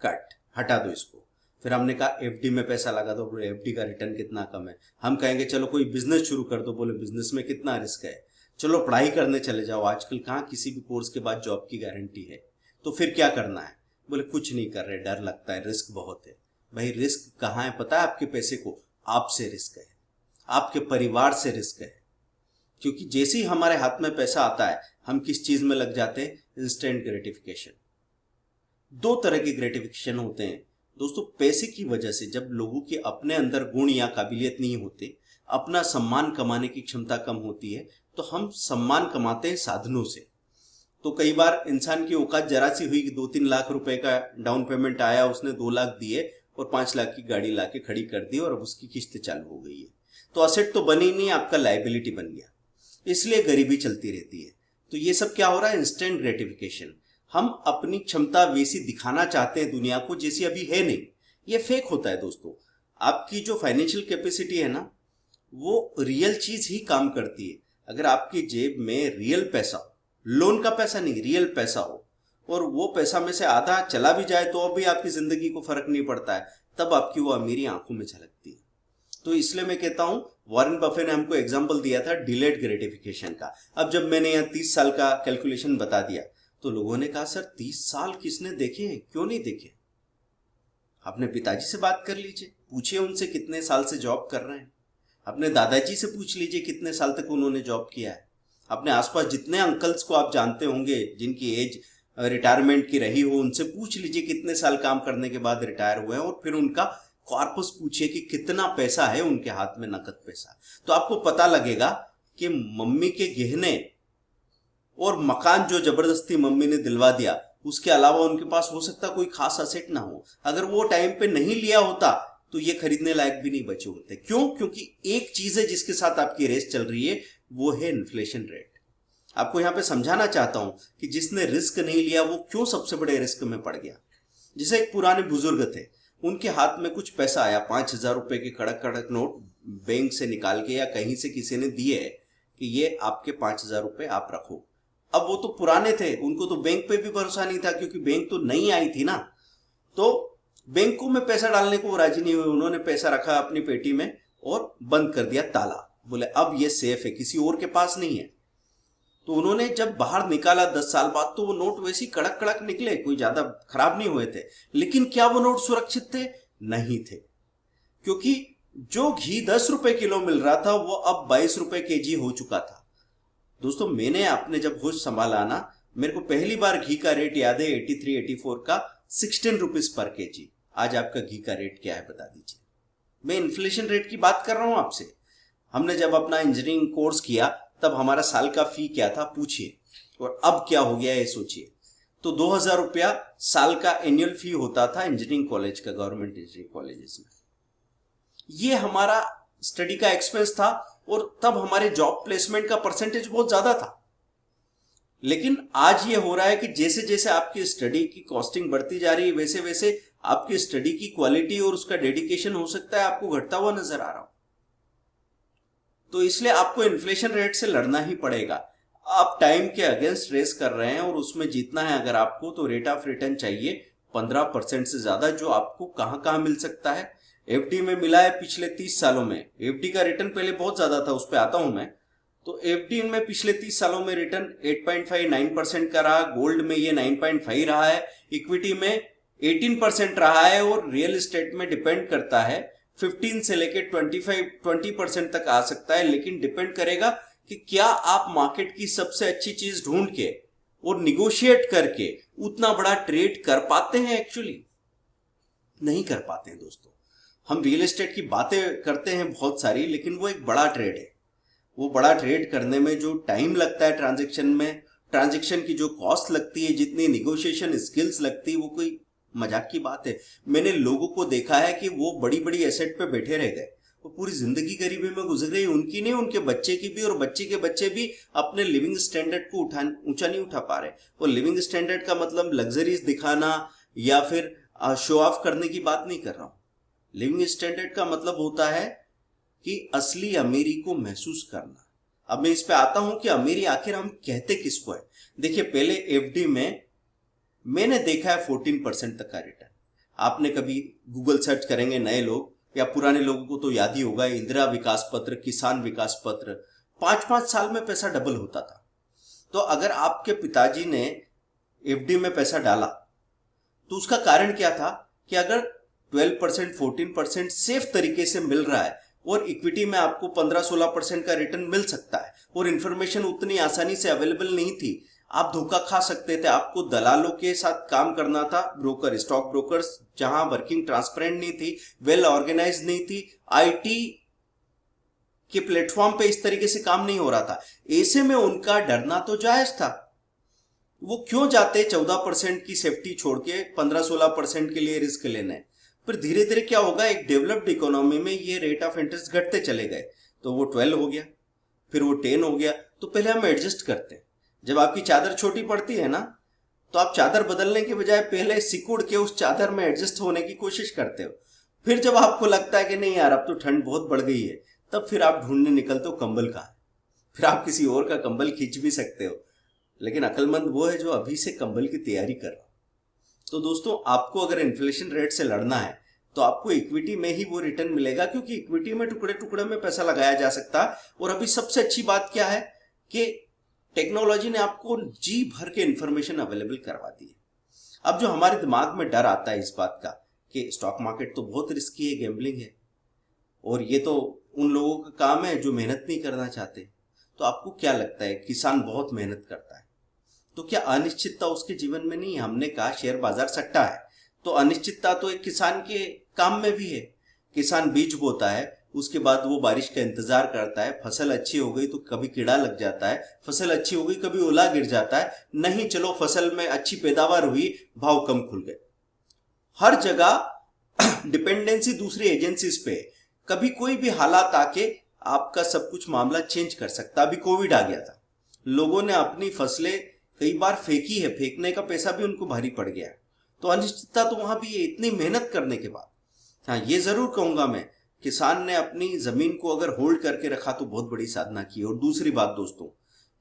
कट, हटा दो इसको। फिर हमने कहा एफडी में पैसा लगा दो, बोले एफडी का रिटर्न कितना कम है। हम कहेंगे चलो कोई बिजनेस शुरू कर दो, बोले बिजनेस में कितना रिस्क है। चलो पढ़ाई करने चले जाओ, आजकल कहाँ किसी भी कोर्स के बाद जॉब की गारंटी है। तो फिर क्या करना है? बोले कुछ नहीं कर रहे, डर लगता है, रिस्क बहुत है। भाई रिस्क कहाँ है पता है आपके पैसे को? आपसे रिस्क है, आपके परिवार से रिस्क है। क्योंकि जैसे ही हमारे हाथ में पैसा आता है, हम किस चीज में लग जाते हैं? Instant gratification. दो तरह के ग्रेटिफिकेशन होते हैं दोस्तों। पैसे की वजह से जब लोगों के अपने अंदर गुण या काबिलियत नहीं होते, अपना सम्मान कमाने की क्षमता कम होती है, तो हम सम्मान कमाते हैं साधनों से। तो कई बार इंसान की औकात जरा सी हुई कि 2-3 लाख रुपए का डाउन पेमेंट आया, उसने 2 लाख दिए और 5 लाख की गाड़ी लाके खड़ी कर दी और अब उसकी किस्त चालू हो गई है। तो असेट तो बनी नहीं, आपका लायबिलिटी बन गया, इसलिए गरीबी चलती रहती है। तो ये सब क्या हो रहा है? Instant gratification. हम अपनी क्षमता वैसी दिखाना चाहते हैं दुनिया को जैसी अभी है नहीं। ये फेक होता है दोस्तों। आपकी जो फाइनेंशियल कैपेसिटी है ना, वो रियल चीज ही काम करती है। अगर आपकी जेब में रियल पैसा हो, लोन का पैसा नहीं, रियल पैसा हो, और वो पैसा में से आधा चला भी जाए तो भी आपकी जिंदगी को फर्क नहीं पड़ता है, तब आपकी वो अमीरी आंखों में झलकती है। तो इसलिए मैं कहता हूं, वॉरेन बफे ने हमको एग्जांपल दिया था डिलेड ग्रेटिफिकेशन का। अब जब मैंने यहाँ 30 साल का कैलकुलेशन बता दिया तो लोगों ने कहा सर 30 साल किसने देखे हैं? क्यों नहीं देखे? अपने पिताजी से बात कर लीजिए, पूछिए उनसे कितने साल से जॉब कर रहे हैं। अपने दादाजी से पूछ लीजिए कितने साल तक उन्होंने जॉब किया है। अपने आसपास जितने अंकल्स को आप जानते होंगे जिनकी एज रिटायरमेंट की रही हो, उनसे पूछ लीजिए कितने साल काम करने के बाद रिटायर हुए हैं, और फिर उनका कॉर्पस पूछिए कि कितना पैसा है उनके हाथ में, नकद पैसा। तो आपको पता लगेगा कि मम्मी के गहने और मकान जो जबरदस्ती मम्मी ने दिलवा दिया, उसके अलावा उनके पास हो सकता कोई खास असेट ना हो। अगर वो टाइम पे नहीं लिया होता तो ये खरीदने लायक भी नहीं बचे होते। क्यों? क्योंकि एक चीज है जिसके साथ आपकी रेस चल रही है, वो है इन्फ्लेशन रेट। आपको यहां पे समझाना चाहता हूं कि जिसने रिस्क नहीं लिया वो क्यों सबसे बड़े रिस्क में पड़ गया। जैसे एक पुराने बुजुर्ग थे, उनके हाथ में कुछ पैसा आया, 5000 रुपए के कड़क कड़क नोट बैंक से निकाल के या कहीं से किसी ने दिए कि ये आपके 5000 रुपए आप रखो। अब वो तो पुराने थे, उनको तो बैंक पे भी भरोसा नहीं था, क्योंकि बैंक तो नई आई थी ना। तो बैंकों में पैसा डालने को वो राजी नहीं हुए। उन्होंने पैसा रखा अपनी पेटी में और बंद कर दिया ताला। बोले अब ये सेफ है, किसी और के पास नहीं है। तो उन्होंने जब बाहर निकाला 10 साल बाद, तो वो नोट वैसे ही कड़क कड़क निकले, कोई ज्यादा खराब नहीं हुए थे। लेकिन क्या वो नोट सुरक्षित थे? नहीं थे। क्योंकि जो घी 10 रुपए किलो मिल रहा था वो अब 22 रुपए केजी हो चुका था। दोस्तों मैंने अपने जब होश संभाला ना, मेरे को पहली बार घी का रेट याद है 83-84 का, 16 रुपीज पर केजी। आज आपका घी का रेट क्या है बता दीजिए। मैं इन्फ्लेशन रेट की बात कर रहा हूं आपसे। हमने जब अपना इंजीनियरिंग कोर्स किया तब हमारा साल का फी क्या था पूछिए, और अब क्या हो गया है सोचिए। तो 2000 रुपया साल का एनुअल फी होता था इंजीनियरिंग कॉलेज का, गवर्नमेंट इंजीनियरिंग कॉलेजेस में। ये हमारा स्टडी का एक्सपेंस था, और तब हमारे जॉब प्लेसमेंट का परसेंटेज बहुत ज्यादा था। लेकिन आज ये हो रहा है कि जैसे जैसे आपकी स्टडी की कॉस्टिंग बढ़ती जा रही है, वैसे वैसे आपकी स्टडी की क्वालिटी और उसका डेडिकेशन हो सकता है आपको घटता हुआ नजर आ रहा हो। तो इसलिए आपको इन्फ्लेशन रेट से लड़ना ही पड़ेगा। आप टाइम के अगेंस्ट रेस कर रहे हैं और उसमें जीतना है अगर आपको, तो रेट ऑफ रिटर्न चाहिए 15% से ज्यादा, जो आपको कहां कहां मिल सकता है। एफडी में मिला है पिछले 30 सालों में। एफडी का रिटर्न पहले बहुत ज्यादा था, उस पर आता हूं मैं। तो एफडी में पिछले 30 सालों में रिटर्न 8.5 9% का रहा, गोल्ड में ये 9.5 रहा है, इक्विटी में 18% रहा है, और रियल एस्टेट में डिपेंड करता है 15 से लेके 20% तक आ सकता है। लेकिन डिपेंड करेगा कि क्या आप मार्केट की सबसे अच्छी चीज ढूंढ के और निगोशिएट करके उतना बड़ा ट्रेड कर पाते हैं। एक्चुअली नहीं कर पाते हैं दोस्तों। हम रियल एस्टेट की बातें करते हैं बहुत सारी, लेकिन वो एक बड़ा ट्रेड है। वो बड़ा ट्रेड करने में जो टाइम लगता है ट्रांजेक्शन में, ट्रांजेक्शन की जो कॉस्ट लगती है, जितनी निगोशिएशन स्किल्स लगती है, वो कोई मजाक की बात है। मैंने लोगों को देखा है कि वो बड़ी बड़ी एसेट पे बैठे रह गए, वो पूरी जिंदगी गरीबी में गुजर गई, उनकी नहीं, उनके बच्चे की भी, और बच्चे के बच्चे भी अपने लिविंग स्टैंडर्ड को ऊंचा नहीं उठा पा रहे। वो लिविंग स्टैंडर्ड का मतलब लग्जरीज दिखाना या फिर शो ऑफ करने की बात नहीं कर रहा हूं। लिविंग स्टैंडर्ड का मतलब होता है कि असली अमीरी को महसूस करना। अब मैं इस पे आता हूं कि अमीरी आखिर हम कहते किसको है। देखिए, पहले एफडी में मैंने देखा है 14% तक का रिटर्न। आपने कभी गूगल सर्च करेंगे, नए लोग या पुराने लोगों को तो याद ही होगा, इंदिरा विकास पत्र, किसान विकास पत्र, 5-5 साल में पैसा डबल होता था। तो अगर आपके पिताजी ने एफडी में पैसा डाला तो उसका कारण क्या था कि अगर 12% 14% सेफ तरीके से मिल रहा है और इक्विटी में आपको 15-16% का रिटर्न मिल सकता है, और इंफॉर्मेशन उतनी आसानी से अवेलेबल नहीं थी, आप धोखा खा सकते थे। आपको दलालों के साथ काम करना था, ब्रोकर, स्टॉक ब्रोकर्स, जहां वर्किंग ट्रांसपेरेंट नहीं थी, वेल ऑर्गेनाइज नहीं थी, आईटी के प्लेटफॉर्म पे इस तरीके से काम नहीं हो रहा था। ऐसे में उनका डरना तो जायज था। वो क्यों जाते 14% की सेफ्टी छोड़ के 15-16% के लिए रिस्क लेने। फिर धीरे धीरे क्या होगा, एक डेवलप्ड इकोनॉमी में ये रेट ऑफ इंटरेस्ट घटते चले गए। तो वो 12 हो गया, फिर वो 10 हो गया। तो पहले हम एडजस्ट करते हैं। जब आपकी चादर छोटी पड़ती है ना, तो आप चादर बदलने के बजाय पहले सिकुड़ के उस चादर में एडजस्ट होने की कोशिश करते हो। फिर जब आपको लगता है कि नहीं यार, अब तो ठंड बहुत बढ़ गई है, तब फिर आप ढूंढने निकलते हो कंबल कहाँ है। फिर आप किसी और का कंबल खींच भी सकते हो, लेकिन अक्लमंद वो है जो अभी से कंबल की तैयारी कर रहा हो। तो दोस्तों, आपको अगर इन्फ्लेशन रेट से लड़ना है तो आपको इक्विटी में ही वो रिटर्न मिलेगा, क्योंकि इक्विटी में टुकड़े टुकड़े में पैसा लगाया जा सकता है। और अभी सबसे अच्छी बात क्या है कि टेक्नोलॉजी ने आपको जी भर के इंफॉर्मेशन अवेलेबल करवा दी है। अब जो हमारे दिमाग में डर आता है इस बात का कि स्टॉक मार्केट तो बहुत रिस्की है, गैम्बलिंग है, और ये तो उन लोगों का काम है जो मेहनत नहीं करना चाहते। तो आपको क्या लगता है, किसान बहुत मेहनत करता है, तो क्या अनिश्चितता उसके जीवन में नहीं है? हमने कहा शेयर बाजार सट्टा है, तो अनिश्चितता तो एक किसान के काम में भी है। किसान बीज बोता है, उसके बाद वो बारिश का इंतजार करता है, फसल अच्छी हो गई तो कभी कीड़ा लग जाता है, फसल अच्छी हो गई कभी ओला गिर जाता है, नहीं चलो फसल में अच्छी पैदावार हुई, भाव कम खुल गए। हर जगह डिपेंडेंसी दूसरी एजेंसीज पे है। कभी कोई भी हालात आके आपका सब कुछ मामला चेंज कर सकता। अभी कोविड आ गया था, लोगों ने अपनी फसलें कई बार फेंकी है, फेंकने का पैसा भी उनको भारी पड़ गया है। तो अनिश्चितता तो वहां भी है, इतनी मेहनत करने के बाद। हाँ, ये जरूर कहूंगा मैं, किसान ने अपनी जमीन को अगर होल्ड करके रखा तो बहुत बड़ी साधना की। और दूसरी बात दोस्तों,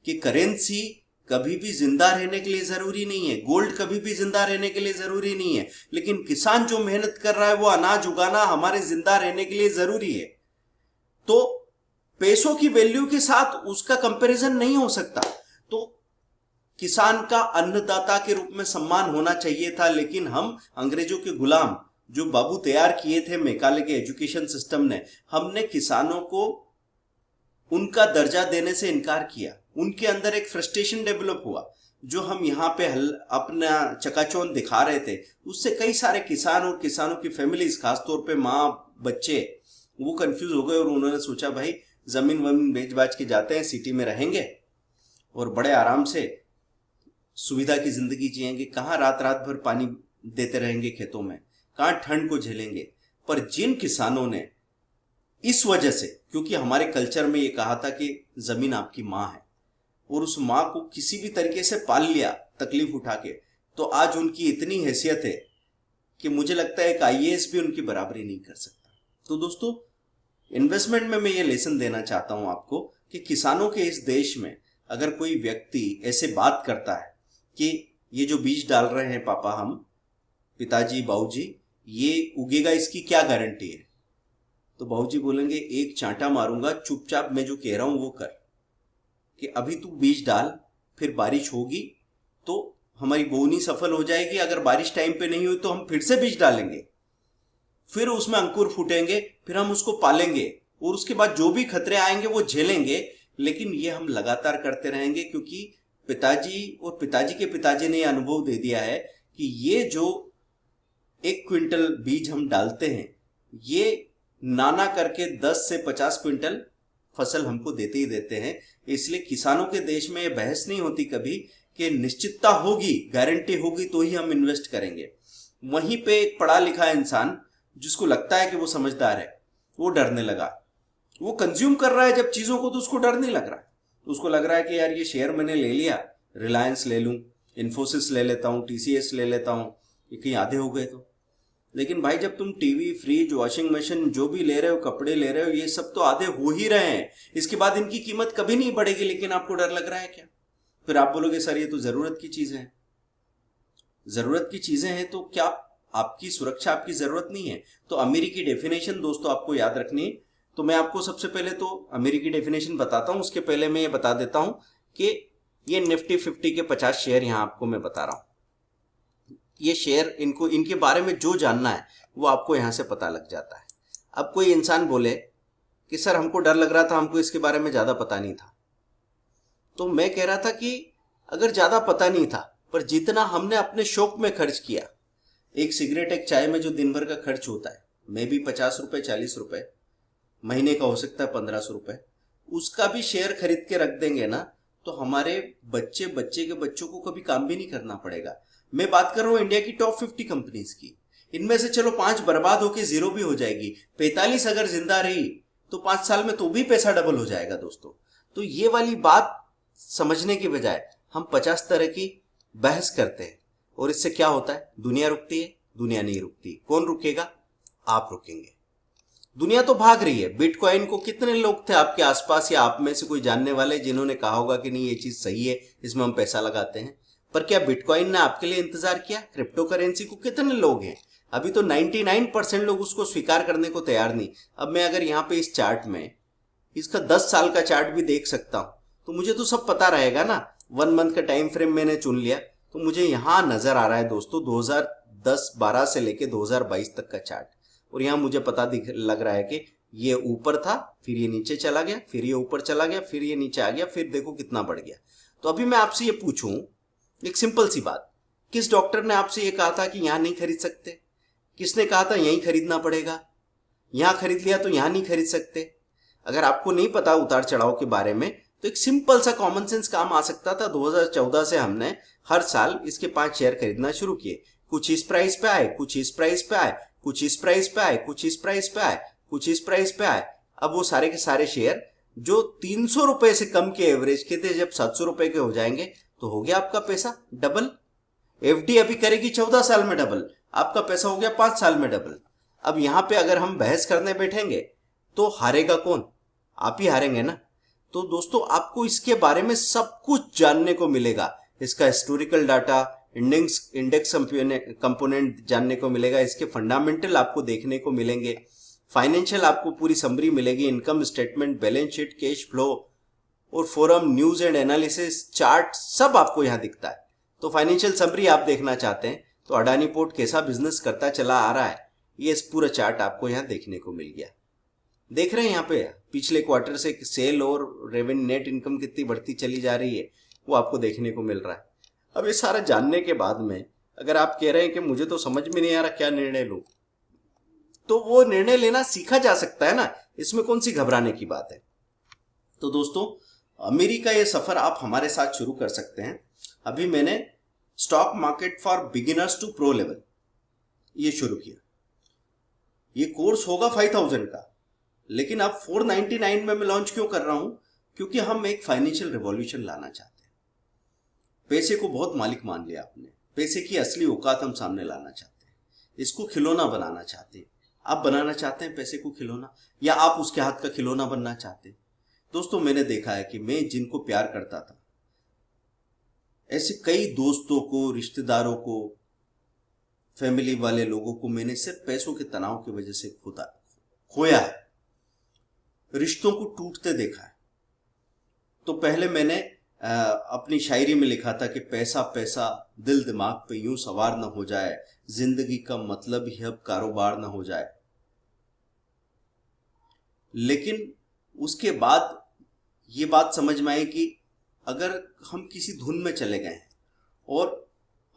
कि करेंसी कभी भी जिंदा रहने के लिए जरूरी नहीं है, गोल्ड कभी भी जिंदा रहने के लिए जरूरी नहीं है, लेकिन किसान जो मेहनत कर रहा है वो अनाज उगाना हमारे जिंदा रहने के लिए जरूरी है। तो पैसों की वैल्यू के साथ उसका कंपैरिजन नहीं हो सकता। तो किसान का अन्नदाता के रूप में सम्मान होना चाहिए था, लेकिन हम अंग्रेजों के गुलाम जो बाबू तैयार किए थे मैकाले के एजुकेशन सिस्टम ने, हमने किसानों को उनका दर्जा देने से इनकार किया। उनके अंदर एक फ्रस्ट्रेशन डेवलप हुआ, जो हम यहाँ पे अपना चकाचौंध दिखा रहे थे, उससे कई सारे किसान और किसानों की फैमिलीज, खासतौर पे माँ बच्चे, वो कंफ्यूज हो गए और उन्होंने सोचा भाई जमीन वमीन बेच बाच के जाते हैं, सिटी में रहेंगे और बड़े आराम से सुविधा की जिंदगी जिएंगे, कहाँ रात रात भर पानी देते रहेंगे खेतों में, कहाँ ठंड को झेलेंगे। पर जिन किसानों ने इस वजह से, क्योंकि हमारे कल्चर में ये कहा था कि जमीन आपकी माँ है, और उस माँ को किसी भी तरीके से पाल लिया तकलीफ उठा के, तो आज उनकी इतनी हैसियत है कि मुझे लगता है एक आईएएस भी उनकी बराबरी नहीं कर सकता। तो दोस्तों, इन्वेस्टमेंट में मैं ये लेसन देना चाहता हूं आपको कि किसानों के इस देश में अगर कोई व्यक्ति ऐसे बात करता है कि ये जो बीज डाल रहे हैं पापा, हम पिताजी बाबूजी, ये उगेगा, इसकी क्या गारंटी है, तो बाबूजी बोलेंगे एक चांटा मारूंगा, चुपचाप मैं जो कह रहा हूं वो कर, कि अभी तू बीज डाल, फिर बारिश होगी तो हमारी बोनी सफल हो जाएगी, अगर बारिश टाइम पे नहीं हुई तो हम फिर से बीज डालेंगे, फिर उसमें अंकुर फूटेंगे, फिर हम उसको पालेंगे और उसके बाद जो भी खतरे आएंगे वो झेलेंगे। लेकिन ये हम लगातार करते रहेंगे क्योंकि पिताजी और पिताजी के पिताजी ने अनुभव दे दिया है कि ये जो 1 क्विंटल बीज हम डालते हैं, ये नाना करके 10 से 50 क्विंटल फसल हमको देते ही देते हैं। इसलिए किसानों के देश में ये बहस नहीं होती कभी कि निश्चितता होगी, गारंटी होगी तो ही हम इन्वेस्ट करेंगे। वहीं पे एक पढ़ा लिखा इंसान जिसको लगता है कि वो समझदार है, वो डरने लगा, वो कंज्यूम कर रहा है जब चीजों को, तो उसको डर नहीं लग रहा, तो उसको लग रहा है कि यार ये शेयर मैंने ले लिया, रिलायंस ले लूं, इन्फोसिस ले लेता हूं, टीसीएस ले लेता हूं, ये कहीं आधे हो गए तो। लेकिन भाई जब तुम टीवी, फ्रिज, वॉशिंग मशीन जो भी ले रहे हो, कपड़े ले रहे हो, ये सब तो आधे हो ही रहे हैं, इसके बाद इनकी कीमत कभी नहीं बढ़ेगी, लेकिन आपको डर लग रहा है क्या? फिर आप बोलोगे सर ये तो जरूरत की चीजें हैं। जरूरत की चीजें हैं तो क्या आपकी सुरक्षा आपकी जरूरत नहीं है? तो अमीरी की डेफिनेशन दोस्तों आपको याद रखनी है। तो मैं आपको सबसे पहले तो अमीरी की डेफिनेशन बताता हूं, उसके पहले मैं ये बता देता हूं कि ये निफ्टी 50 के 50 शेयर यहां आपको मैं बता रहा हूं। ये शेयर, इनको, इनके बारे में जो जानना है वो आपको यहां से पता लग जाता है। अब कोई इंसान बोले कि सर हमको डर लग रहा था, हमको इसके बारे में ज्यादा पता नहीं था, तो मैं कह रहा था कि अगर ज्यादा पता नहीं था पर जितना हमने अपने शौक में खर्च किया, एक सिगरेट एक चाय में जो दिन भर का खर्च होता है, मे भी 50 रुपए 40 रुपए, महीने का हो सकता है 1500 रुपए, उसका भी शेयर खरीद के रख देंगे ना, तो हमारे बच्चे, बच्चे के बच्चों को कभी काम भी नहीं करना पड़ेगा। मैं बात कर रहा हूं इंडिया की टॉप 50 कंपनीज की, इनमें से चलो 5 बर्बाद होके जीरो भी हो जाएगी, 45 अगर जिंदा रही तो 5 साल में तो भी पैसा डबल हो जाएगा दोस्तों। तो ये वाली बात समझने के बजाय हम 50 तरह की बहस करते हैं, और इससे क्या होता है? दुनिया रुकती है? दुनिया नहीं रुकती। कौन रुकेगा? आप रुकेंगे। दुनिया तो भाग रही है। बिटकॉइन को कितने लोग थे आपके आसपास या आप में से कोई जानने वाले जिन्होंने कहा होगा कि नहीं ये चीज सही है, इसमें हम पैसा लगाते हैं? पर क्या बिटकॉइन ने आपके लिए इंतजार किया? क्रिप्टो करेंसी को कितने लोग हैं? अभी तो 99% लोग उसको स्वीकार करने को तैयार नहीं। अब मैं अगर यहाँ पे इस चार्ट में इसका 10 साल का चार्ट भी देख सकता हूं तो मुझे तो सब पता रहेगा ना। 1 मंथ का टाइम फ्रेम मैंने चुन लिया, तो मुझे यहां नजर आ रहा है दोस्तों 2010-12 से लेके 2022 तक का चार्ट, और यहां मुझे पता दिख लग रहा है कि ये ऊपर था, फिर ये नीचे चला गया, फिर ये ऊपर चला गया, फिर ये नीचे आ गया, फिर देखो कितना बढ़ गया। तो अभी मैं आपसे ये पूछूं एक सिंपल सी बात, किस डॉक्टर ने आपसे ये कहा था कि यहां नहीं खरीद सकते? किसने कहा था यहीं खरीदना पड़ेगा? यहां खरीद लिया तो यहां नहीं खरीद सकते? अगर आपको नहीं पता उतार चढ़ाव के बारे में, तो एक सिंपल सा कॉमन सेंस काम आ सकता था। 2014 से हमने हर साल इसके 5 शेयर खरीदना शुरू किए, कुछ इस प्राइस पे आए, कुछ इस प्राइस पे आए, कुछ इस प्राइस पे आए, कुछ इस प्राइस पे आए, कुछ इस प्राइस पे आए। अब वो सारे के सारे शेयर जो 300 रुपए से कम के एवरेज के थे, जब 700 रुपए के हो जाएंगे तो हो गया आपका पैसा डबल। एफडी अभी करेगी 14 साल में डबल, आपका पैसा हो गया 5 साल में डबल। अब यहां पे अगर हम बहस करने बैठेंगे तो हारेगा कौन? आप ही हारेंगे ना। तो दोस्तों आपको इसके बारे में सब कुछ जानने को मिलेगा, इसका हिस्टोरिकल डाटा, इंडेक्स कंपोनेंट जानने को मिलेगा, इसके फंडामेंटल आपको देखने को मिलेंगे, फाइनेंशियल आपको पूरी समरी मिलेगी, income statement, balance sheet, cash flow और forum, news and analysis, chart, सब आपको यहां दिखता है। तो फाइनेंशियल समरी आप देखना चाहते हैं तो अडानी पोर्ट कैसा बिजनेस करता चला आ रहा है, ये इस पूरा चार्ट आपको यहां देखने को मिल गया। देख रहे हैं यहाँ पे पिछले क्वार्टर से सेल और रेवेन्यू, नेट इनकम कितनी बढ़ती चली जा रही है, वो आपको देखने को मिल रहा है। अब ये सारा जानने के बाद में अगर आप कह रहे हैं कि मुझे तो समझ में नहीं आ रहा क्या निर्णय लूं, तो वो निर्णय लेना सीखा जा सकता है ना, इसमें कौन सी घबराने की बात है। तो दोस्तों अमीरी का ये सफर आप हमारे साथ शुरू कर सकते हैं। अभी मैंने stock market for beginners to pro level ये शुरू किया। ये कोर्स होगा 5000 का, लेकिन अब 499 में मैं लॉन्च क्यों कर रहा हूं? क्योंकि हम एक फाइनेंशियल रिवॉल्यूशन लाना चाहते हैं। पैसे को बहुत मालिक मान लिया आपने, पैसे की असली औकात हम सामने लाना चाहते हैं, इसको खिलौना बनाना चाहते हैं। आप बनाना चाहते हैं पैसे को खिलौना, या आप उसके हाथ का खिलौना बनना चाहते हैं? दोस्तों, मैंने देखा है कि मैं जिनको प्यार करता था, ऐसे कई दोस्तों को, रिश्तेदारों को, फैमिली वाले लोगों को मैंने सिर्फ पैसों के तनाव की वजह से खोया है, रिश्तों को टूटते देखा है। तो पहले मैंने अपनी शायरी में लिखा था कि पैसा पैसा दिल दिमाग पे यूं सवार न हो जाए, जिंदगी का मतलब ही अब कारोबार न हो जाए। लेकिन उसके बाद ये बात समझ में आई कि अगर हम किसी धुन में चले गए हैं और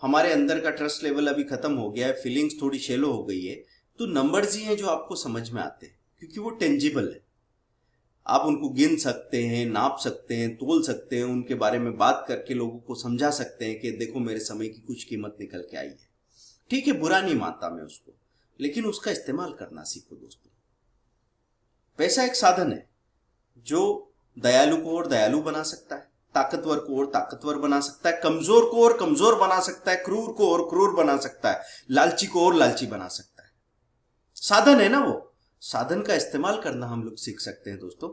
हमारे अंदर का ट्रस्ट लेवल अभी खत्म हो गया है, फीलिंग्स थोड़ी शेलो हो गई है, तो नंबर्स ही हैं जो आपको समझ में आते हैं, क्योंकि वो टेंजिबल है। आप उनको गिन सकते हैं, नाप सकते हैं, तोल सकते हैं, उनके बारे में बात करके लोगों को समझा सकते हैं कि देखो मेरे समय की कुछ कीमत निकल के आई है। ठीक है, बुरा नहीं मानता मैं उसको, लेकिन उसका इस्तेमाल करना सीखो दोस्तों। पैसा एक साधन है जो दयालु को और दयालु बना सकता है, ताकतवर को और ताकतवर बना सकता है, कमजोर को और कमजोर बना सकता है, क्रूर को और क्रूर बना सकता है, लालची को और लालची बना सकता है। साधन है ना, वो साधन का इस्तेमाल करना हम लोग सीख सकते हैं दोस्तों।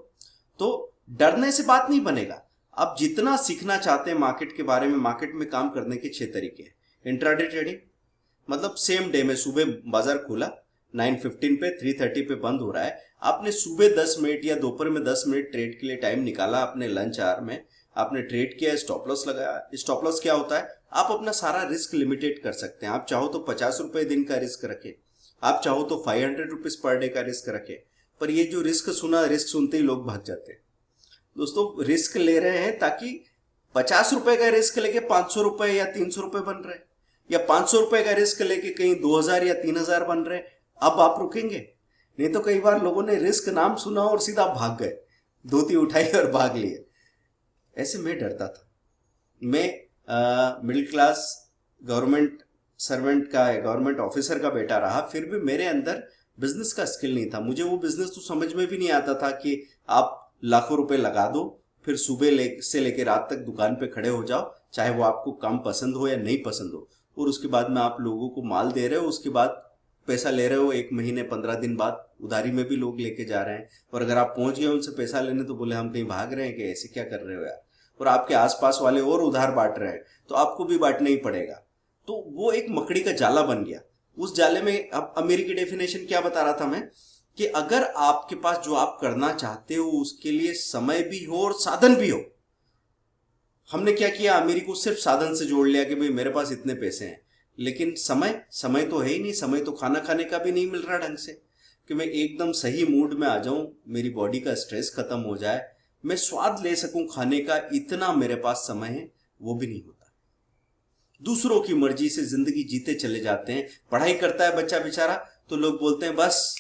तो डरने से बात नहीं बनेगा। आप जितना सीखना चाहते हैं मार्केट के बारे में, मार्केट में काम करने के 6 तरीके हैं। इंट्राडे ट्रेडिंग, मतलब सेम डे में सुबह बाजार खुला 9:15 पे, 3:30 पे बंद हो रहा है, आपने सुबह 10 मिनट या दोपहर में 10 मिनट ट्रेड के लिए टाइम निकाला, अपने लंच आवर में आपने ट्रेड किया, स्टॉप लॉस लगाया। स्टॉप लॉस क्या होता है? आप अपना सारा रिस्क लिमिटेड कर सकते हैं। आप चाहो तो 50 रुपए दिन का रिस्क रखें, आप चाहो तो 500 रुपीज पर डे का रिस्क रखें। पर ये जो रिस्क सुनते ही लोग भाग जाते हैं। दोस्तों, रिस्क ले रहे हैं ताकि 50 रुपए का रिस्क लेके 500 रुपए या 300 रुपए बन रहे हैं, या 500 रुपए का रिस्क लेके कहीं 2000 या 3000 बन रहे हैं। अब आप रुकेंगे? नहीं तो कई बार लोगों ने रिस्क नाम सुना और सीधा भाग गए, धोती उठाई और भाग लिए। ऐसे मैं डरता था। मैं मिडिल क्लास गवर्नमेंट सर्वेंट का, गवर्नमेंट ऑफिसर का बेटा रहा, फिर भी मेरे अंदर बिजनेस का स्किल नहीं था। मुझे वो बिजनेस तो समझ में भी नहीं आता था कि आप लाखों रुपए लगा दो, फिर सुबह से लेकर रात तक दुकान पे खड़े हो जाओ, चाहे वो आपको काम पसंद हो या नहीं पसंद हो, और उसके बाद में आप लोगों को माल दे रहे हो, उसके बाद पैसा ले रहे हो। 1 महीने 15 दिन बाद उधारी में भी लोग लेके जा रहे हैं, और अगर आप पहुंच गए उनसे पैसा लेने तो बोले हम कहीं भाग रहे हैं कि ऐसे क्या कर रहे हो यार, और आपके आसपास वाले और उधार बांट रहे हैं तो आपको भी बांटना ही पड़ेगा। तो वो एक मकड़ी का जाला बन गया। उस जाले में अब मेरी की डेफिनेशन क्या बता रहा था मैं, कि अगर आपके पास जो आप करना चाहते हो उसके लिए समय भी हो और साधन भी हो। हमने क्या किया, अमीरी को सिर्फ साधन से जोड़ लिया कि भाई मेरे पास इतने पैसे हैं, लेकिन समय तो है ही नहीं। समय तो खाना खाने का भी नहीं मिल रहा ढंग से, कि मैं एकदम सही मूड में आ जाऊं, मेरी बॉडी का स्ट्रेस खत्म हो जाए, मैं स्वाद ले सकूं खाने का, इतना मेरे पास समय है, वो भी नहीं होता। दूसरों की मर्जी से जिंदगी जीते चले जाते हैं। पढ़ाई करता है बच्चा बेचारा तो लोग बोलते हैं बस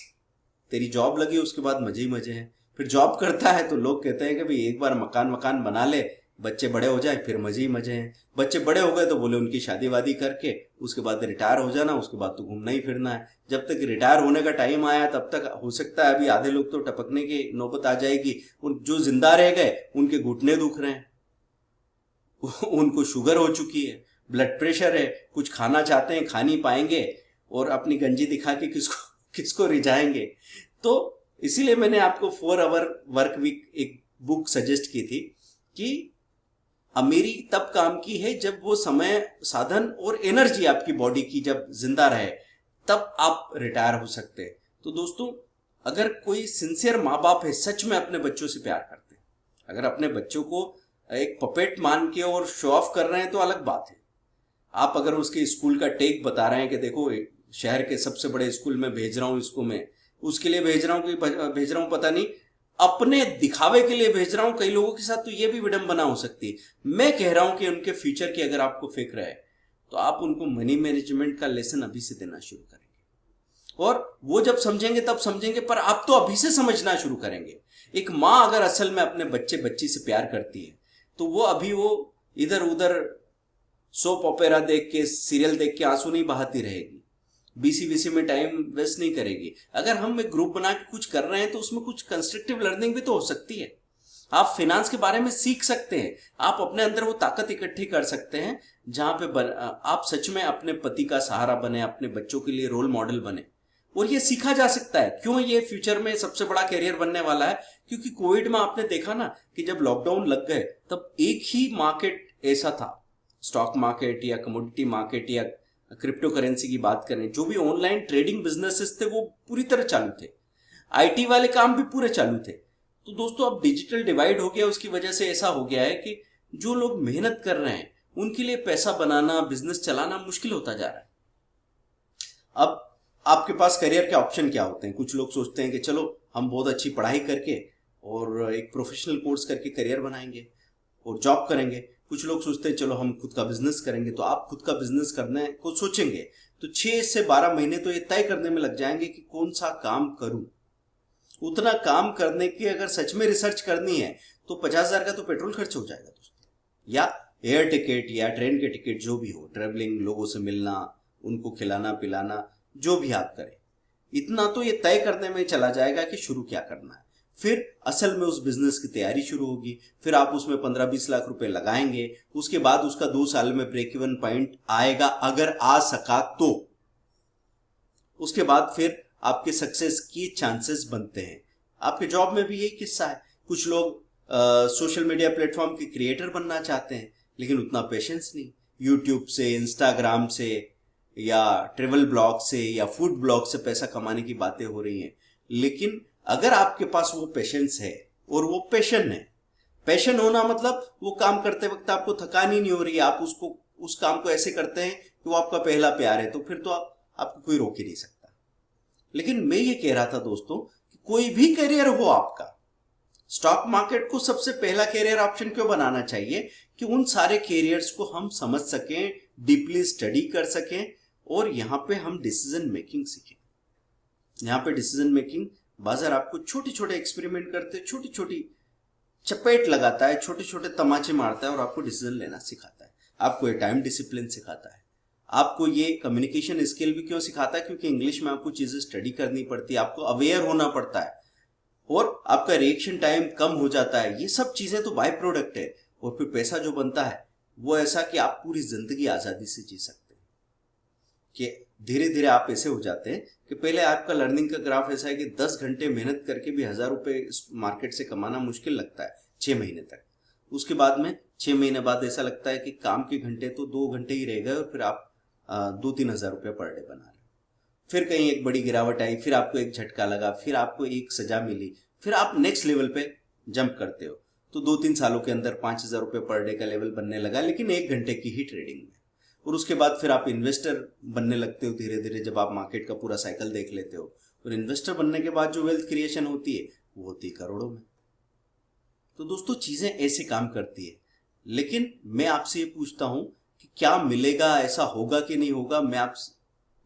तेरी जॉब लगी, उसके बाद मजे ही मजे हैं। फिर जॉब करता है तो लोग कहते हैं कि भाई एक बार मकान बना ले, बच्चे बड़े हो जाए, फिर मजे ही मजे हैं। बच्चे बड़े हो गए तो बोले उनकी शादी वादी करके उसके बाद रिटायर हो जाना, उसके बाद तो घूमना ही फिरना है। जब तक रिटायर होने का टाइम आया तब तक हो सकता है अभी आधे लोग तो टपकने की नौबत आ जाएगी। जो जिंदा रह गए उनके घुटने दुख रहे हैं, उनको शुगर हो चुकी है, ब्लड प्रेशर है, कुछ खाना चाहते हैं खा नहीं पाएंगे, और अपनी गंजी दिखा के किसको रिझाएंगे। तो इसीलिए मैंने आपको 4 आवर वर्क वीक एक बुक सजेस्ट की थी कि अमीरी तब काम की है जब वो समय, साधन और एनर्जी आपकी बॉडी की जब जिंदा रहे, तब आप रिटायर हो सकते हैं। तो दोस्तों, अगर कोई सिंसियर माँ बाप है, सच में अपने बच्चों से प्यार करते हैं, अगर अपने बच्चों को एक पपेट मान के और शो ऑफ कर रहे हैं तो अलग बात है। आप अगर उसके स्कूल का टेक बता रहे हैं कि देखो शहर के सबसे बड़े स्कूल में भेज रहा हूं इसको, मैं उसके लिए भेज रहा हूं पता नहीं, अपने दिखावे के लिए भेज रहा हूं। कई लोगों के साथ तो ये भी विडंबना हो सकती है। मैं कह रहा हूं कि उनके फ्यूचर की अगर आपको फिक्र है तो आप उनको मनी मैनेजमेंट का लेसन अभी से देना शुरू करेंगे, और वो जब समझेंगे तब समझेंगे, पर आप तो अभी से समझना शुरू करेंगे। एक माँ अगर असल में अपने बच्ची से प्यार करती है तो वो अभी वो इधर उधर सोप ओपेरा देख के, सीरियल देख के आंसू नहीं बहाती रहेगी, बीसी में टाइम वेस्ट नहीं करेगी। अगर हम एक ग्रुप बना के कुछ कर रहे हैं तो उसमें कुछ कंस्ट्रक्टिव लर्निंग भी तो हो सकती है। आप फाइनेंस के बारे में सीख सकते हैं, आप अपने अंदर वो ताकत इकट्ठी कर सकते हैं जहां पे आप सच में अपने पति का सहारा बने, अपने बच्चों के लिए रोल मॉडल बने। और ये सीखा जा सकता है। क्यों ये फ्यूचर में सबसे बड़ा करियर बनने वाला है? क्योंकि कोविड में आपने देखा ना कि जब लॉकडाउन लग गए तब एक ही मार्केट ऐसा था, स्टॉक मार्केट या कमोडिटी मार्केट या क्रिप्टो करेंसी की बात करें, जो भी ऑनलाइन ट्रेडिंग बिजनेसेस थे वो पूरी तरह चालू थे, आईटी वाले काम भी पूरे चालू थे। तो दोस्तों अब डिजिटल डिवाइड हो गया, उसकी वजह से ऐसा हो गया है कि जो लोग मेहनत कर रहे हैं उनके लिए पैसा बनाना, बिजनेस चलाना मुश्किल होता जा रहा है। अब आपके पास करियर के ऑप्शन क्या होते हैं? कुछ लोग सोचते हैं कि चलो हम बहुत अच्छी पढ़ाई करके और एक प्रोफेशनल कोर्स करके करियर बनाएंगे और जॉब करेंगे। कुछ लोग सोचते हैं चलो हम खुद का बिजनेस करेंगे। तो आप खुद का बिजनेस करने को सोचेंगे तो 6 से 12 महीने तो ये तय करने में लग जाएंगे कि कौन सा काम करूं। उतना काम करने की अगर सच में रिसर्च करनी है तो 50,000 का तो पेट्रोल खर्च हो जाएगा दोस्तों, या एयर टिकट या ट्रेन के टिकट, जो भी हो, ट्रेवलिंग, लोगों से मिलना, उनको खिलाना पिलाना, जो भी आप करें, इतना तो ये तय करने में चला जाएगा कि शुरू क्या करना है। फिर असल में उस बिजनेस की तैयारी शुरू होगी, फिर आप उसमें 15-20 लाख रुपए लगाएंगे, उसके बाद उसका 2 साल में ब्रेक इवन पॉइंट आएगा, अगर आ सका तो। उसके बाद फिर आपके सक्सेस की चांसेस बनते हैं। आपके जॉब में भी यही किस्सा है। कुछ लोग सोशल मीडिया प्लेटफॉर्म के क्रिएटर बनना चाहते हैं लेकिन उतना पेशेंस नहीं। यूट्यूब से, इंस्टाग्राम से या ट्रेवल ब्लॉग से या फूड ब्लॉग से पैसा कमाने की बातें हो रही हैं, लेकिन अगर आपके पास वो पेशेंस है और वो पैशन है, पैशन होना मतलब वो काम करते वक्त आपको थकान ही नहीं हो रही, आप उस काम को ऐसे करते हैं कि वो आपका पहला प्यार है, तो फिर तो आपको कोई रोक ही नहीं सकता। लेकिन मैं ये कह रहा था दोस्तों कि कोई भी करियर हो आपका, स्टॉक मार्केट को सबसे पहला करियर ऑप्शन क्यों बनाना चाहिए कि उन सारे करियर्स को हम समझ सकें, डीपली स्टडी कर सकें और यहां पे हम डिसीजन मेकिंग सीखें। यहां पे डिसीजन मेकिंग बाजार आपको छोटे छोटे एक्सपेरिमेंट करते, छोटी छोटी चपेट लगाता है, छोटे छोटे तमाचे मारता है और आपको डिसीजन लेना सिखाता है। आपको ये टाइम डिसिप्लिन सिखाता है। आपको ये कम्युनिकेशन स्किल भी क्यों सिखाता है? क्योंकि इंग्लिश में आपको चीजें स्टडी करनी पड़ती है, आपको अवेयर होना पड़ता है और आपका रिएक्शन टाइम कम हो जाता है। ये सब चीजें तो बाय प्रोडक्ट है। और फिर पैसा जो बनता है वो ऐसा कि आप पूरी जिंदगी आजादी से जी सकते हैं, कि धीरे धीरे आप ऐसे हो जाते हैं कि पहले आपका लर्निंग का ग्राफ ऐसा है कि 10 घंटे मेहनत करके भी 1,000 रुपए मार्केट से कमाना मुश्किल लगता है 6 महीने तक। उसके बाद में 6 महीने बाद ऐसा लगता है कि काम के घंटे तो 2 घंटे ही रह गए और फिर आप 2-3 हज़ार रुपये पर डे बना रहे हो। फिर कहीं एक बड़ी गिरावट आई, फिर आपको एक झटका लगा, फिर आपको एक सजा मिली, फिर आप नेक्स्ट लेवल पे जंप करते हो। तो 2-3 सालों के अंदर 5,000 रुपये पर डे का लेवल बनने लगा, लेकिन 1 घंटे की ही ट्रेडिंग में। और उसके बाद फिर आप इन्वेस्टर बनने लगते हो धीरे धीरे, जब आप मार्केट का पूरा साइकिल देख लेते हो। और इन्वेस्टर बनने के बाद जो वेल्थ क्रिएशन होती है वो होती है करोड़ों में। तो दोस्तों चीजें ऐसे काम करती है। लेकिन मैं आपसे ये पूछता हूं कि क्या मिलेगा, ऐसा होगा कि नहीं होगा? मैं आप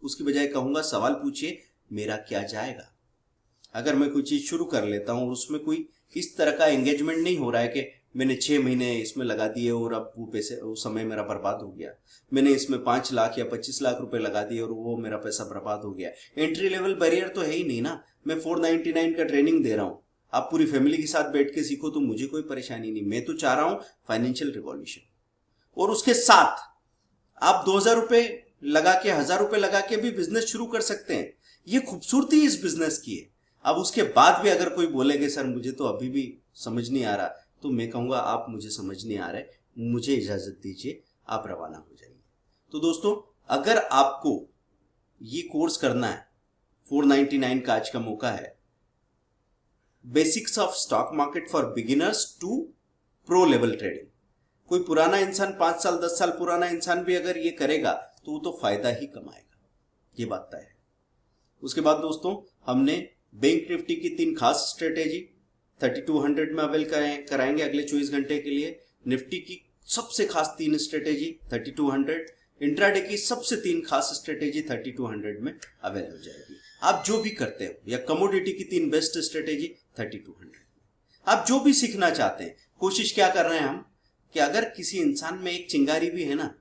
उसकी बजाय कहूंगा सवाल पूछिए, मेरा क्या जाएगा? अगर मैं कोई चीज शुरू कर लेता हूँ और उसमें कोई इस तरह का एंगेजमेंट नहीं हो रहा है कि मैंने 6 महीने इसमें लगा दिए और अब वो पैसे, वो समय मेरा बर्बाद हो गया, मैंने इसमें 5 लाख या 25 लाख रुपए लगा दिए और वो मेरा पैसा बर्बाद हो गया। एंट्री लेवल बैरियर तो है ही नहीं ना। मैं 499 का ट्रेनिंग दे रहा हूँ, आप पूरी फैमिली के साथ बैठ के सीखो तो मुझे कोई परेशानी नहीं। मैं तो चाह रहा हूँ फाइनेंशियल रिवॉल्यूशन। और उसके साथ आप 2,000 रुपए लगा के, 1,000 रुपए लगा के भी बिजनेस शुरू कर सकते हैं। ये खूबसूरती इस बिजनेस की है। अब उसके बाद भी अगर कोई बोलेगे सर मुझे तो अभी भी समझ नहीं आ रहा, तो मैं कहूंगा आप मुझे समझ नहीं आ रहा है, मुझे इजाजत दीजिए, आप रवाना हो जाइए। तो दोस्तों अगर आपको ये कोर्स करना है, 499 का आज का मौका है, basics of stock market for beginners to pro level trading. कोई पुराना इंसान, 5 साल 10 साल पुराना इंसान भी अगर ये करेगा तो वो तो फायदा ही कमाएगा, ये बात तय है। उसके बाद दोस्तों हमने बैंक निफ्टी की 3 खास स्ट्रेटेजी 3200 में अवेल कराएंगे अगले 24 घंटे के लिए। निफ्टी की सबसे खास 3 स्ट्रेटेजी 3200, इंट्राडे की सबसे 3 खास स्ट्रेटेजी 3200 में अवेल हो जाएगी। आप जो भी करते हो, या कमोडिटी की 3 बेस्ट स्ट्रेटेजी 3200, आप जो भी सीखना चाहते हैं, कोशिश क्या कर रहे हैं हम कि अगर किसी इंसान में एक चिंगारी भी है ना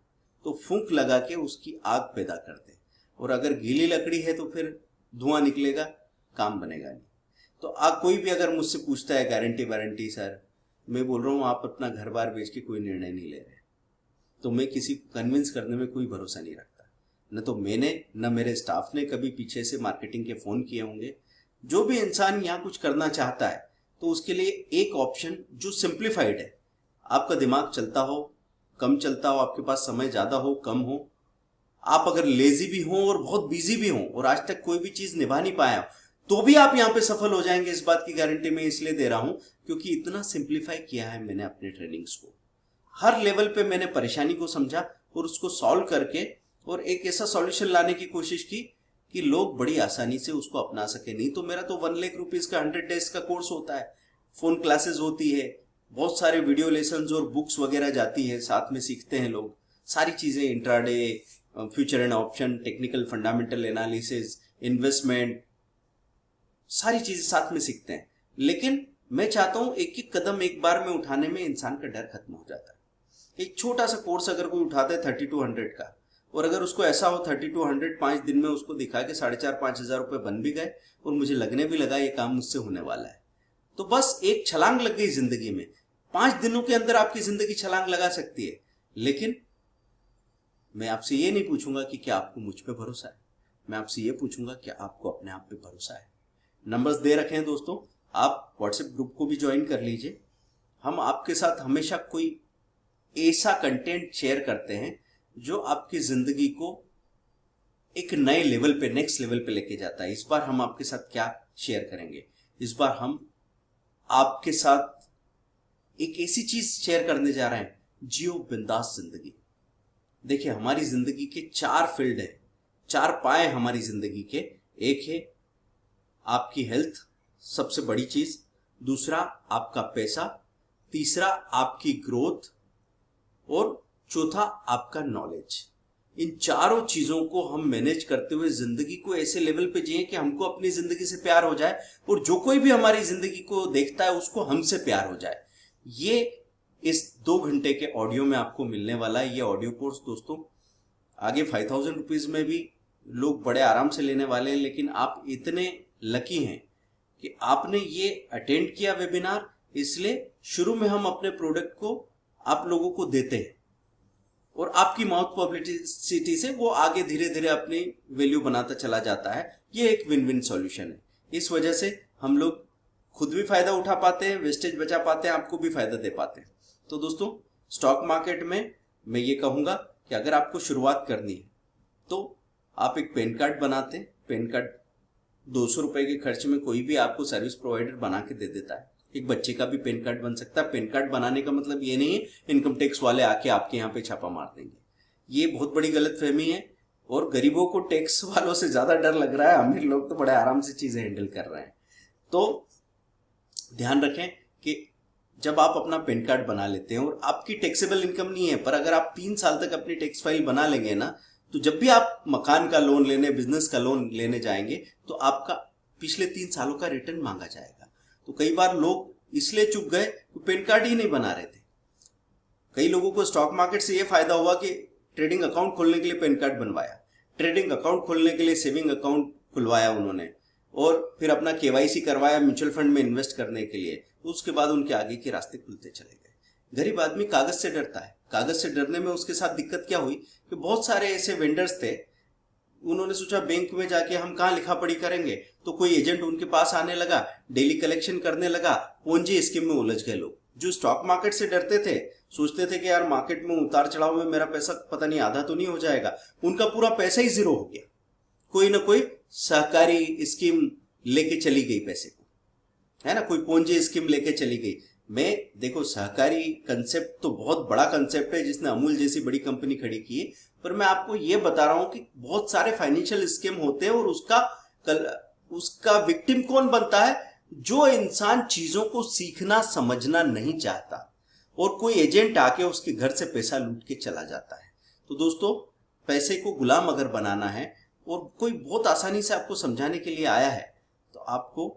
तो फूंक लगा के उसकी आग पैदा कर दे, और अगर गीली लकड़ी है तो फिर धुआं निकलेगा, काम बनेगा नहीं। तो कोई भी अगर मुझसे पूछता है गारंटी वारंटी सर मैं बोल रहा हूँ आप अपना घर बार बेच के कोई निर्णय नहीं ले रहे, तो मैं किसी को कन्विंस करने में कोई भरोसा नहीं रखता। न तो मैंने न मेरे स्टाफ ने कभी पीछे से मार्केटिंग के फ़ोन किए होंगे। जो भी इंसान यहाँ कुछ करना चाहता है तो उसके लिए एक ऑप्शन जो सिंप्लीफाइड है, आपका दिमाग चलता हो कम चलता हो, आपके पास समय ज़्यादा हो कम हो, आप अगर लेजी भी हो और बहुत बिजी भी हो और आज तक कोई भी चीज़ निभा नहीं पाया तो भी आप यहाँ पे सफल हो जाएंगे। इस बात की गारंटी मैं इसलिए दे रहा हूं क्योंकि इतना सिंप्लीफाई किया है मैंने अपने ट्रेनिंग्स को। हर लेवल पे मैंने परेशानी को समझा और उसको सॉल्व करके और एक ऐसा सॉल्यूशन लाने की कोशिश की कि लोग बड़ी आसानी से उसको अपना सके। नहीं तो मेरा तो 1 लाख रुपीज का 100 डेज का कोर्स होता है, फोन क्लासेस होती है, बहुत सारे वीडियो लेसन्स और बुक्स वगैरह जाती है, साथ में सीखते हैं लोग सारी चीजें, intraday, future and option, technical fundamental analysis, investment, सारी चीजें साथ में सीखते हैं। लेकिन मैं चाहता हूं एक एक कदम एक बार में उठाने में इंसान का डर खत्म हो जाता है। एक छोटा सा कोर्स अगर कोई उठाता है 3200 का, और अगर उसको ऐसा हो 3200 5 दिन में उसको दिखा के 4,500-5,000 रुपए बन भी गए और मुझे लगने भी लगा ये काम मुझसे होने वाला है, तो बस एक छलांग लग गई जिंदगी में। 5 दिनों के अंदर आपकी जिंदगी छलांग लगा सकती है। लेकिन मैं आपसे ये नहीं पूछूंगा कि क्या आपको मुझ पे भरोसा है, मैं आपसे ये पूछूंगा क्या आपको अपने आप पे भरोसा है। नंबर्स दे रखे हैं दोस्तों, आप व्हाट्सएप ग्रुप को भी ज्वाइन कर लीजिए। हम आपके साथ हमेशा कोई ऐसा कंटेंट शेयर करते हैं जो आपकी जिंदगी को एक नए लेवल पे, नेक्स्ट लेवल पे लेके जाता है। इस बार हम आपके साथ क्या शेयर करेंगे, इस बार हम आपके साथ एक ऐसी चीज शेयर करने जा रहे हैं, जियो बिंदास जिंदगी। देखिए हमारी जिंदगी के 4 फील्ड है, 4 पाए हमारी जिंदगी के। एक है आपकी हेल्थ, सबसे बड़ी चीज, दूसरा आपका पैसा, तीसरा आपकी ग्रोथ और चौथा आपका नॉलेज। इन चारों चीजों को हम मैनेज करते हुए जिंदगी को ऐसे लेवल पे जिए कि हमको अपनी जिंदगी से प्यार हो जाए और जो कोई भी हमारी जिंदगी को देखता है उसको हमसे प्यार हो जाए। ये इस 2 घंटे के ऑडियो में आपको मिलने वाला है। ये ऑडियो कोर्स दोस्तों आगे 5,000 रुपीज में भी लोग बड़े आराम से लेने वाले हैं, लेकिन आप इतने लकी हैं कि आपने ये अटेंड किया वेबिनार, इसलिए शुरू में हम अपने प्रोडक्ट को आप लोगों को देते हैं और आपकी माउथ पब्लिसिटी से वो आगे धीरे धीरे अपनी वैल्यू बनाता चला जाता है। ये एक विन विन सॉल्यूशन है। इस वजह से हम लोग खुद भी फायदा उठा पाते हैं, वेस्टेज बचा पाते हैं, आपको भी फायदा दे पाते हैं। तो दोस्तों स्टॉक मार्केट में मैं ये कहूंगा कि अगर आपको शुरुआत करनी है तो आप एक पैन कार्ड बनाते हैं। पैन कार्ड 200 रुपए के खर्च में कोई भी आपको सर्विस प्रोवाइडर बना के दे देता है। एक बच्चे का भी पैन कार्ड बन सकता है। पैन कार्ड बनाने का मतलब ये नहीं है इनकम टैक्स वाले आके आपके यहाँ पे छापा मार देंगे, ये बहुत बड़ी गलतफहमी है। और गरीबों को टैक्स वालों से ज्यादा डर लग रहा है, अमीर लोग तो बड़े आराम से चीजें हैंडल कर रहे हैं। तो ध्यान रखें कि जब आप अपना पैन कार्ड बना लेते हैं और आपकी टैक्सेबल इनकम नहीं है, पर अगर आप 3 साल तक अपनी टैक्स फाइल बना लेंगे ना, तो जब भी आप मकान का लोन लेने, बिजनेस का लोन लेने जाएंगे तो आपका पिछले 3 सालों का रिटर्न मांगा जाएगा। तो कई बार लोग इसलिए चुक गए कि पैन कार्ड ही नहीं बना रहे थे। कई लोगों को स्टॉक मार्केट से यह फायदा हुआ कि ट्रेडिंग अकाउंट खोलने के लिए पैन कार्ड बनवाया, ट्रेडिंग अकाउंट खोलने के लिए सेविंग अकाउंट खुलवाया उन्होंने, और फिर अपना केवाईसी करवाया म्यूचुअल फंड में इन्वेस्ट करने के लिए। उसके बाद उनके आगे के रास्ते खुलते चले गए। गरीब आदमी कागज से डरता है। कागज से डरने में उसके साथ दिक्कत क्या हुई कि बहुत सारे ऐसे वेंडर्स थे, उन्होंने सोचा बैंक में जाके हम कहाँ लिखा पढ़ी करेंगे, तो कोई एजेंट उनके पास आने लगा, डेली कलेक्शन करने लगा, पोंजी स्कीम में उलझ गए लोग। जो स्टॉक मार्केट से डरते थे, सोचते थे कि यार मार्केट में उतार चढ़ाव में मेरा पैसा पता नहीं आधा तो नहीं हो जाएगा, उनका पूरा पैसा ही जीरो हो गया। कोई ना कोई सहकारी स्कीम लेके चली गई पैसे को, है ना, कोई पोंजी स्कीम लेके चली गई। मैं देखो सहकारी कंसेप्ट तो बहुत बड़ा कंसेप्ट है जिसने अमूल जैसी बड़ी कंपनी खड़ी की है, पर मैं आपको ये बता रहा हूं कि बहुत सारे फाइनेंशियल स्कीम होते हैं और उसका विक्टिम कौन बनता है? जो इंसान चीजों को सीखना समझना नहीं चाहता और कोई एजेंट आके उसके घर से पैसा लूट के चला जाता है। तो दोस्तों पैसे को गुलाम अगर बनाना है और कोई बहुत आसानी से आपको समझाने के लिए आया है, तो आपको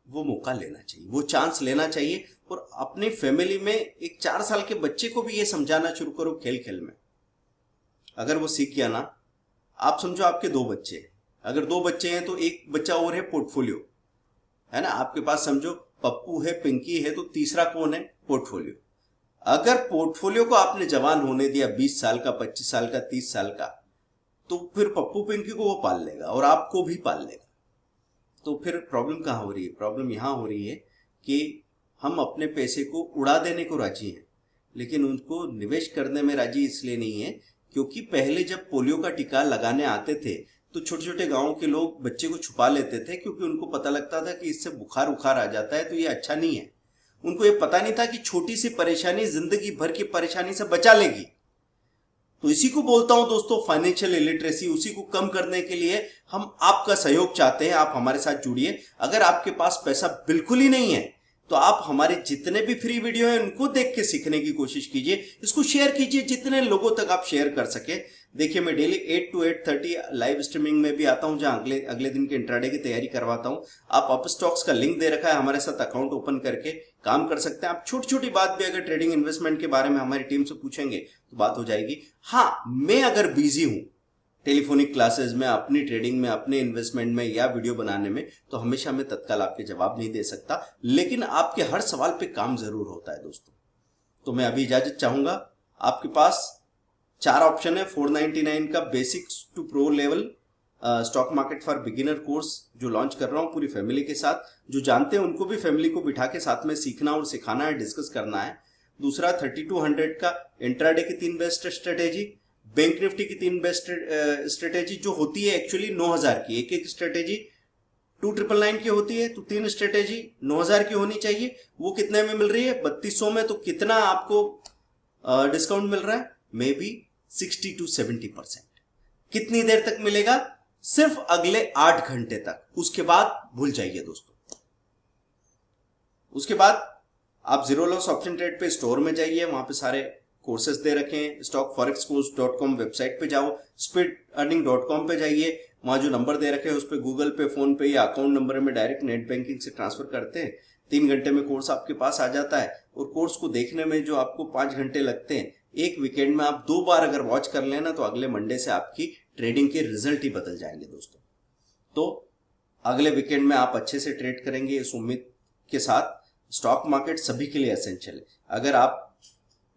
वो मौका लेना चाहिए, वो चांस लेना चाहिए। और अपनी फैमिली में एक 4 साल के बच्चे को भी ये समझाना शुरू करो खेल खेल में। अगर वो सीख गया ना, आप समझो आपके 2 बच्चे हैं, अगर 2 बच्चे हैं तो एक बच्चा और है पोर्टफोलियो, है ना, आपके पास समझो पप्पू है, पिंकी है, तो तीसरा कौन है? पोर्टफोलियो। अगर पोर्टफोलियो को आपने जवान होने दिया 20 साल का, 25 साल का, 30 साल का, तो फिर पप्पू पिंकी को वो पाल लेगा और आपको भी पाल लेगा। तो फिर प्रॉब्लम कहाँ हो रही है? प्रॉब्लम यहाँ हो रही है कि हम अपने पैसे को उड़ा देने को राजी हैं, लेकिन उनको निवेश करने में राजी इसलिए नहीं है क्योंकि पहले जब पोलियो का टीका लगाने आते थे तो छोटे छोटे गांवों के लोग बच्चे को छुपा लेते थे, क्योंकि उनको पता लगता था कि इससे बुखार उखार आ जाता है तो ये अच्छा नहीं है। उनको ये पता नहीं था कि छोटी सी परेशानी जिंदगी भर की परेशानी से बचा लेगी। तो इसी को बोलता हूं दोस्तों, फाइनेंशियल इलिटरेसी। उसी को कम करने के लिए हम आपका सहयोग चाहते हैं। आप हमारे साथ जुड़िए। अगर आपके पास पैसा बिल्कुल ही नहीं है तो आप हमारे जितने भी फ्री वीडियो हैं उनको देख के सीखने की कोशिश कीजिए। इसको शेयर कीजिए जितने लोगों तक आप शेयर कर सके। देखिए, मैं डेली 8 to 8:30 लाइव स्ट्रीमिंग में भी आता हूं, जहां अगले दिन के इंट्राडे की तैयारी करवाता हूं। आप अप स्टॉक्स का लिंक दे रखा है, हमारे साथ अकाउंट ओपन करके काम कर सकते हैं। आप छोटी छोटी बात भी अगर ट्रेडिंग इन्वेस्टमेंट के बारे में हमारी टीम से पूछेंगे तो बात हो जाएगी। हाँ, मैं अगर बिजी हूं टेलीफोनिक क्लासेस में, अपनी ट्रेडिंग में, अपने इन्वेस्टमेंट में या वीडियो बनाने में, तो हमेशा मैं तत्काल आपके जवाब नहीं दे सकता, लेकिन आपके हर सवाल पे काम जरूर होता है दोस्तों। तो मैं अभी इजाजत चाहूंगा। आपके पास 4 ऑप्शन है। 499 का basic to pro level stock market for beginner course जो लॉन्च कर रहा हूं पूरी फैमिली के साथ। जो जानते हैं उनको भी फैमिली को बिठा के साथ में सीखना और सिखाना है, डिस्कस करना है। दूसरा 3200 का इंट्राडे की 3 बेस्ट स्ट्रेटेजी, बैंक निफ्टी की 3 बेस्ट स्ट्रेटेजी जो होती है एक्चुअली 9000 की। एक स्ट्रेटेजी 2999 की होती है, तो 3 स्ट्रेटेजी 9000 की होनी चाहिए। वो कितने में मिल रही है? 3200 में। तो कितना आपको डिस्काउंट मिल रहा है? May be 60 to 70%। कितनी देर तक मिलेगा? सिर्फ अगले 8 घंटे तक। उसके बाद भूल जाइए दोस्तों। उसके बाद आप जीरो लॉस ऑप्शन ट्रेड पे स्टोर में जाइए, वहां पे सारे कोर्सेज दे रखे हैं। stockforexcourse.com वेबसाइट पे जाओ, speedearning.com पे जाइए, वहां जो नंबर दे रखे हैं उस पे गूगल पे, फोन पे या अकाउंट नंबर में डायरेक्ट नेट बैंकिंग से ट्रांसफर करते हैं। 3 घंटे में कोर्स आपके पास आ जाता है। और कोर्स को देखने में जो आपको 5 घंटे लगते हैं, एक वीकेंड में आप 2 बार अगर वॉच कर लेना तो अगले मंडे से आपकी ट्रेडिंग के रिजल्ट ही बदल जाएंगे दोस्तों। तो अगले वीकेंड में आप अच्छे से ट्रेड करेंगे इस उम्मीद के साथ। स्टॉक मार्केट सभी के लिए एसेंशियल है। अगर आप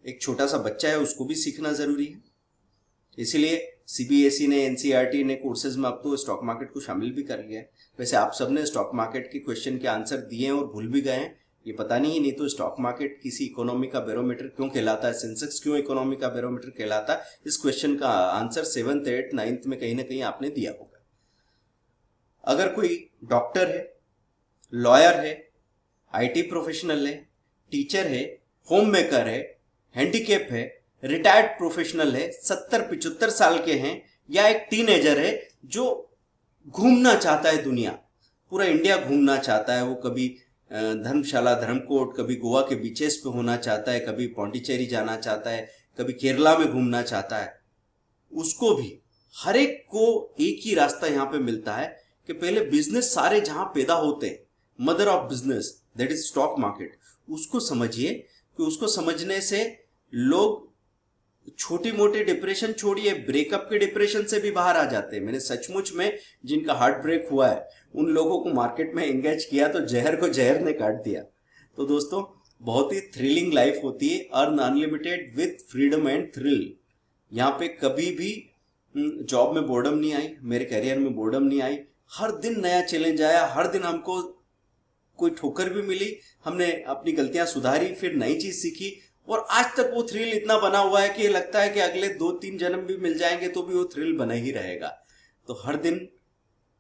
एक छोटा सा बच्चा है उसको भी सीखना जरूरी है। इसीलिए सीबीएसई ने, एनसीईआरटी ने कोर्सेज में अब तो स्टॉक मार्केट को शामिल भी कर लिया है। वैसे आप सबने स्टॉक मार्केट के क्वेश्चन के आंसर दिए हैं और भूल भी गए हैं, ये पता नहीं तो स्टॉक मार्केट किसी इकोनॉमी का बैरोमीटर क्यों कहलाता है, सेंसेक्स क्यों इकोनॉमी का बैरोमीटर कहलाता है, इस क्वेश्चन का आंसर 7th, 8th, 9th में कहीं ना कहीं आपने दिया होगा। अगर कोई डॉक्टर है, लॉयर है, आईटी प्रोफेशनल है, टीचर है, होम मेकर है, हैंडीकैप है, रिटायर्ड प्रोफेशनल है, 70-75 साल के हैं, या एक टीनेजर है जो घूमना चाहता है दुनिया, पूरा इंडिया घूमना चाहता है, वो कभी धर्मशाला, धर्मकोट, कभी गोवा के बीचेस पे होना चाहता है, कभी पौंडीचेरी जाना चाहता है, कभी केरला में घूमना चाहता है, उसको भी, हर एक को एक ही रास्ता यहाँ पे मिलता है कि पहले बिजनेस सारे जहां पैदा होते हैं, mother of business that is stock market, उसको समझिए कि उसको समझने से लोग छोटी मोटी डिप्रेशन छोड़िए, ब्रेकअप के डिप्रेशन से भी बाहर आ जाते हैं। मैंने सचमुच में जिनका हार्ट ब्रेक हुआ है उन लोगों को मार्केट में एंगेज किया तो जहर को जहर ने काट दिया। तो दोस्तों, बहुत ही थ्रिलिंग लाइफ होती है, earn unlimited with freedom and thrill. यहाँ पे कभी भी जॉब में बोर्डम नहीं आई, मेरे करियर में बोर्डम नहीं आई। हर दिन नया चैलेंज आया, हर दिन हमको कोई ठोकर भी मिली, हमने अपनी गलतियां सुधारी, फिर नई चीज सीखी, और आज तक वो थ्रिल इतना बना हुआ है कि लगता है कि अगले 2-3 जन्म भी मिल जाएंगे तो भी वो थ्रिल बना ही रहेगा। तो हर दिन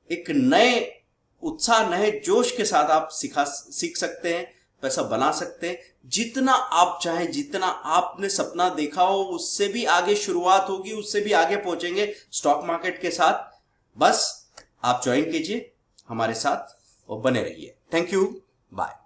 एक नए उत्साह, नए जोश के साथ आप सीख सकते हैं, पैसा बना सकते हैं। जितना आप चाहें, जितना आपने सपना देखा हो, उससे भी आगे शुरुआत होगी, उससे भी आगे पहुंचेंगे स्टॉक मार्केट के साथ। बस आप ज्वाइन कीजिए हमारे साथ और बने रहिए। Thank you, bye.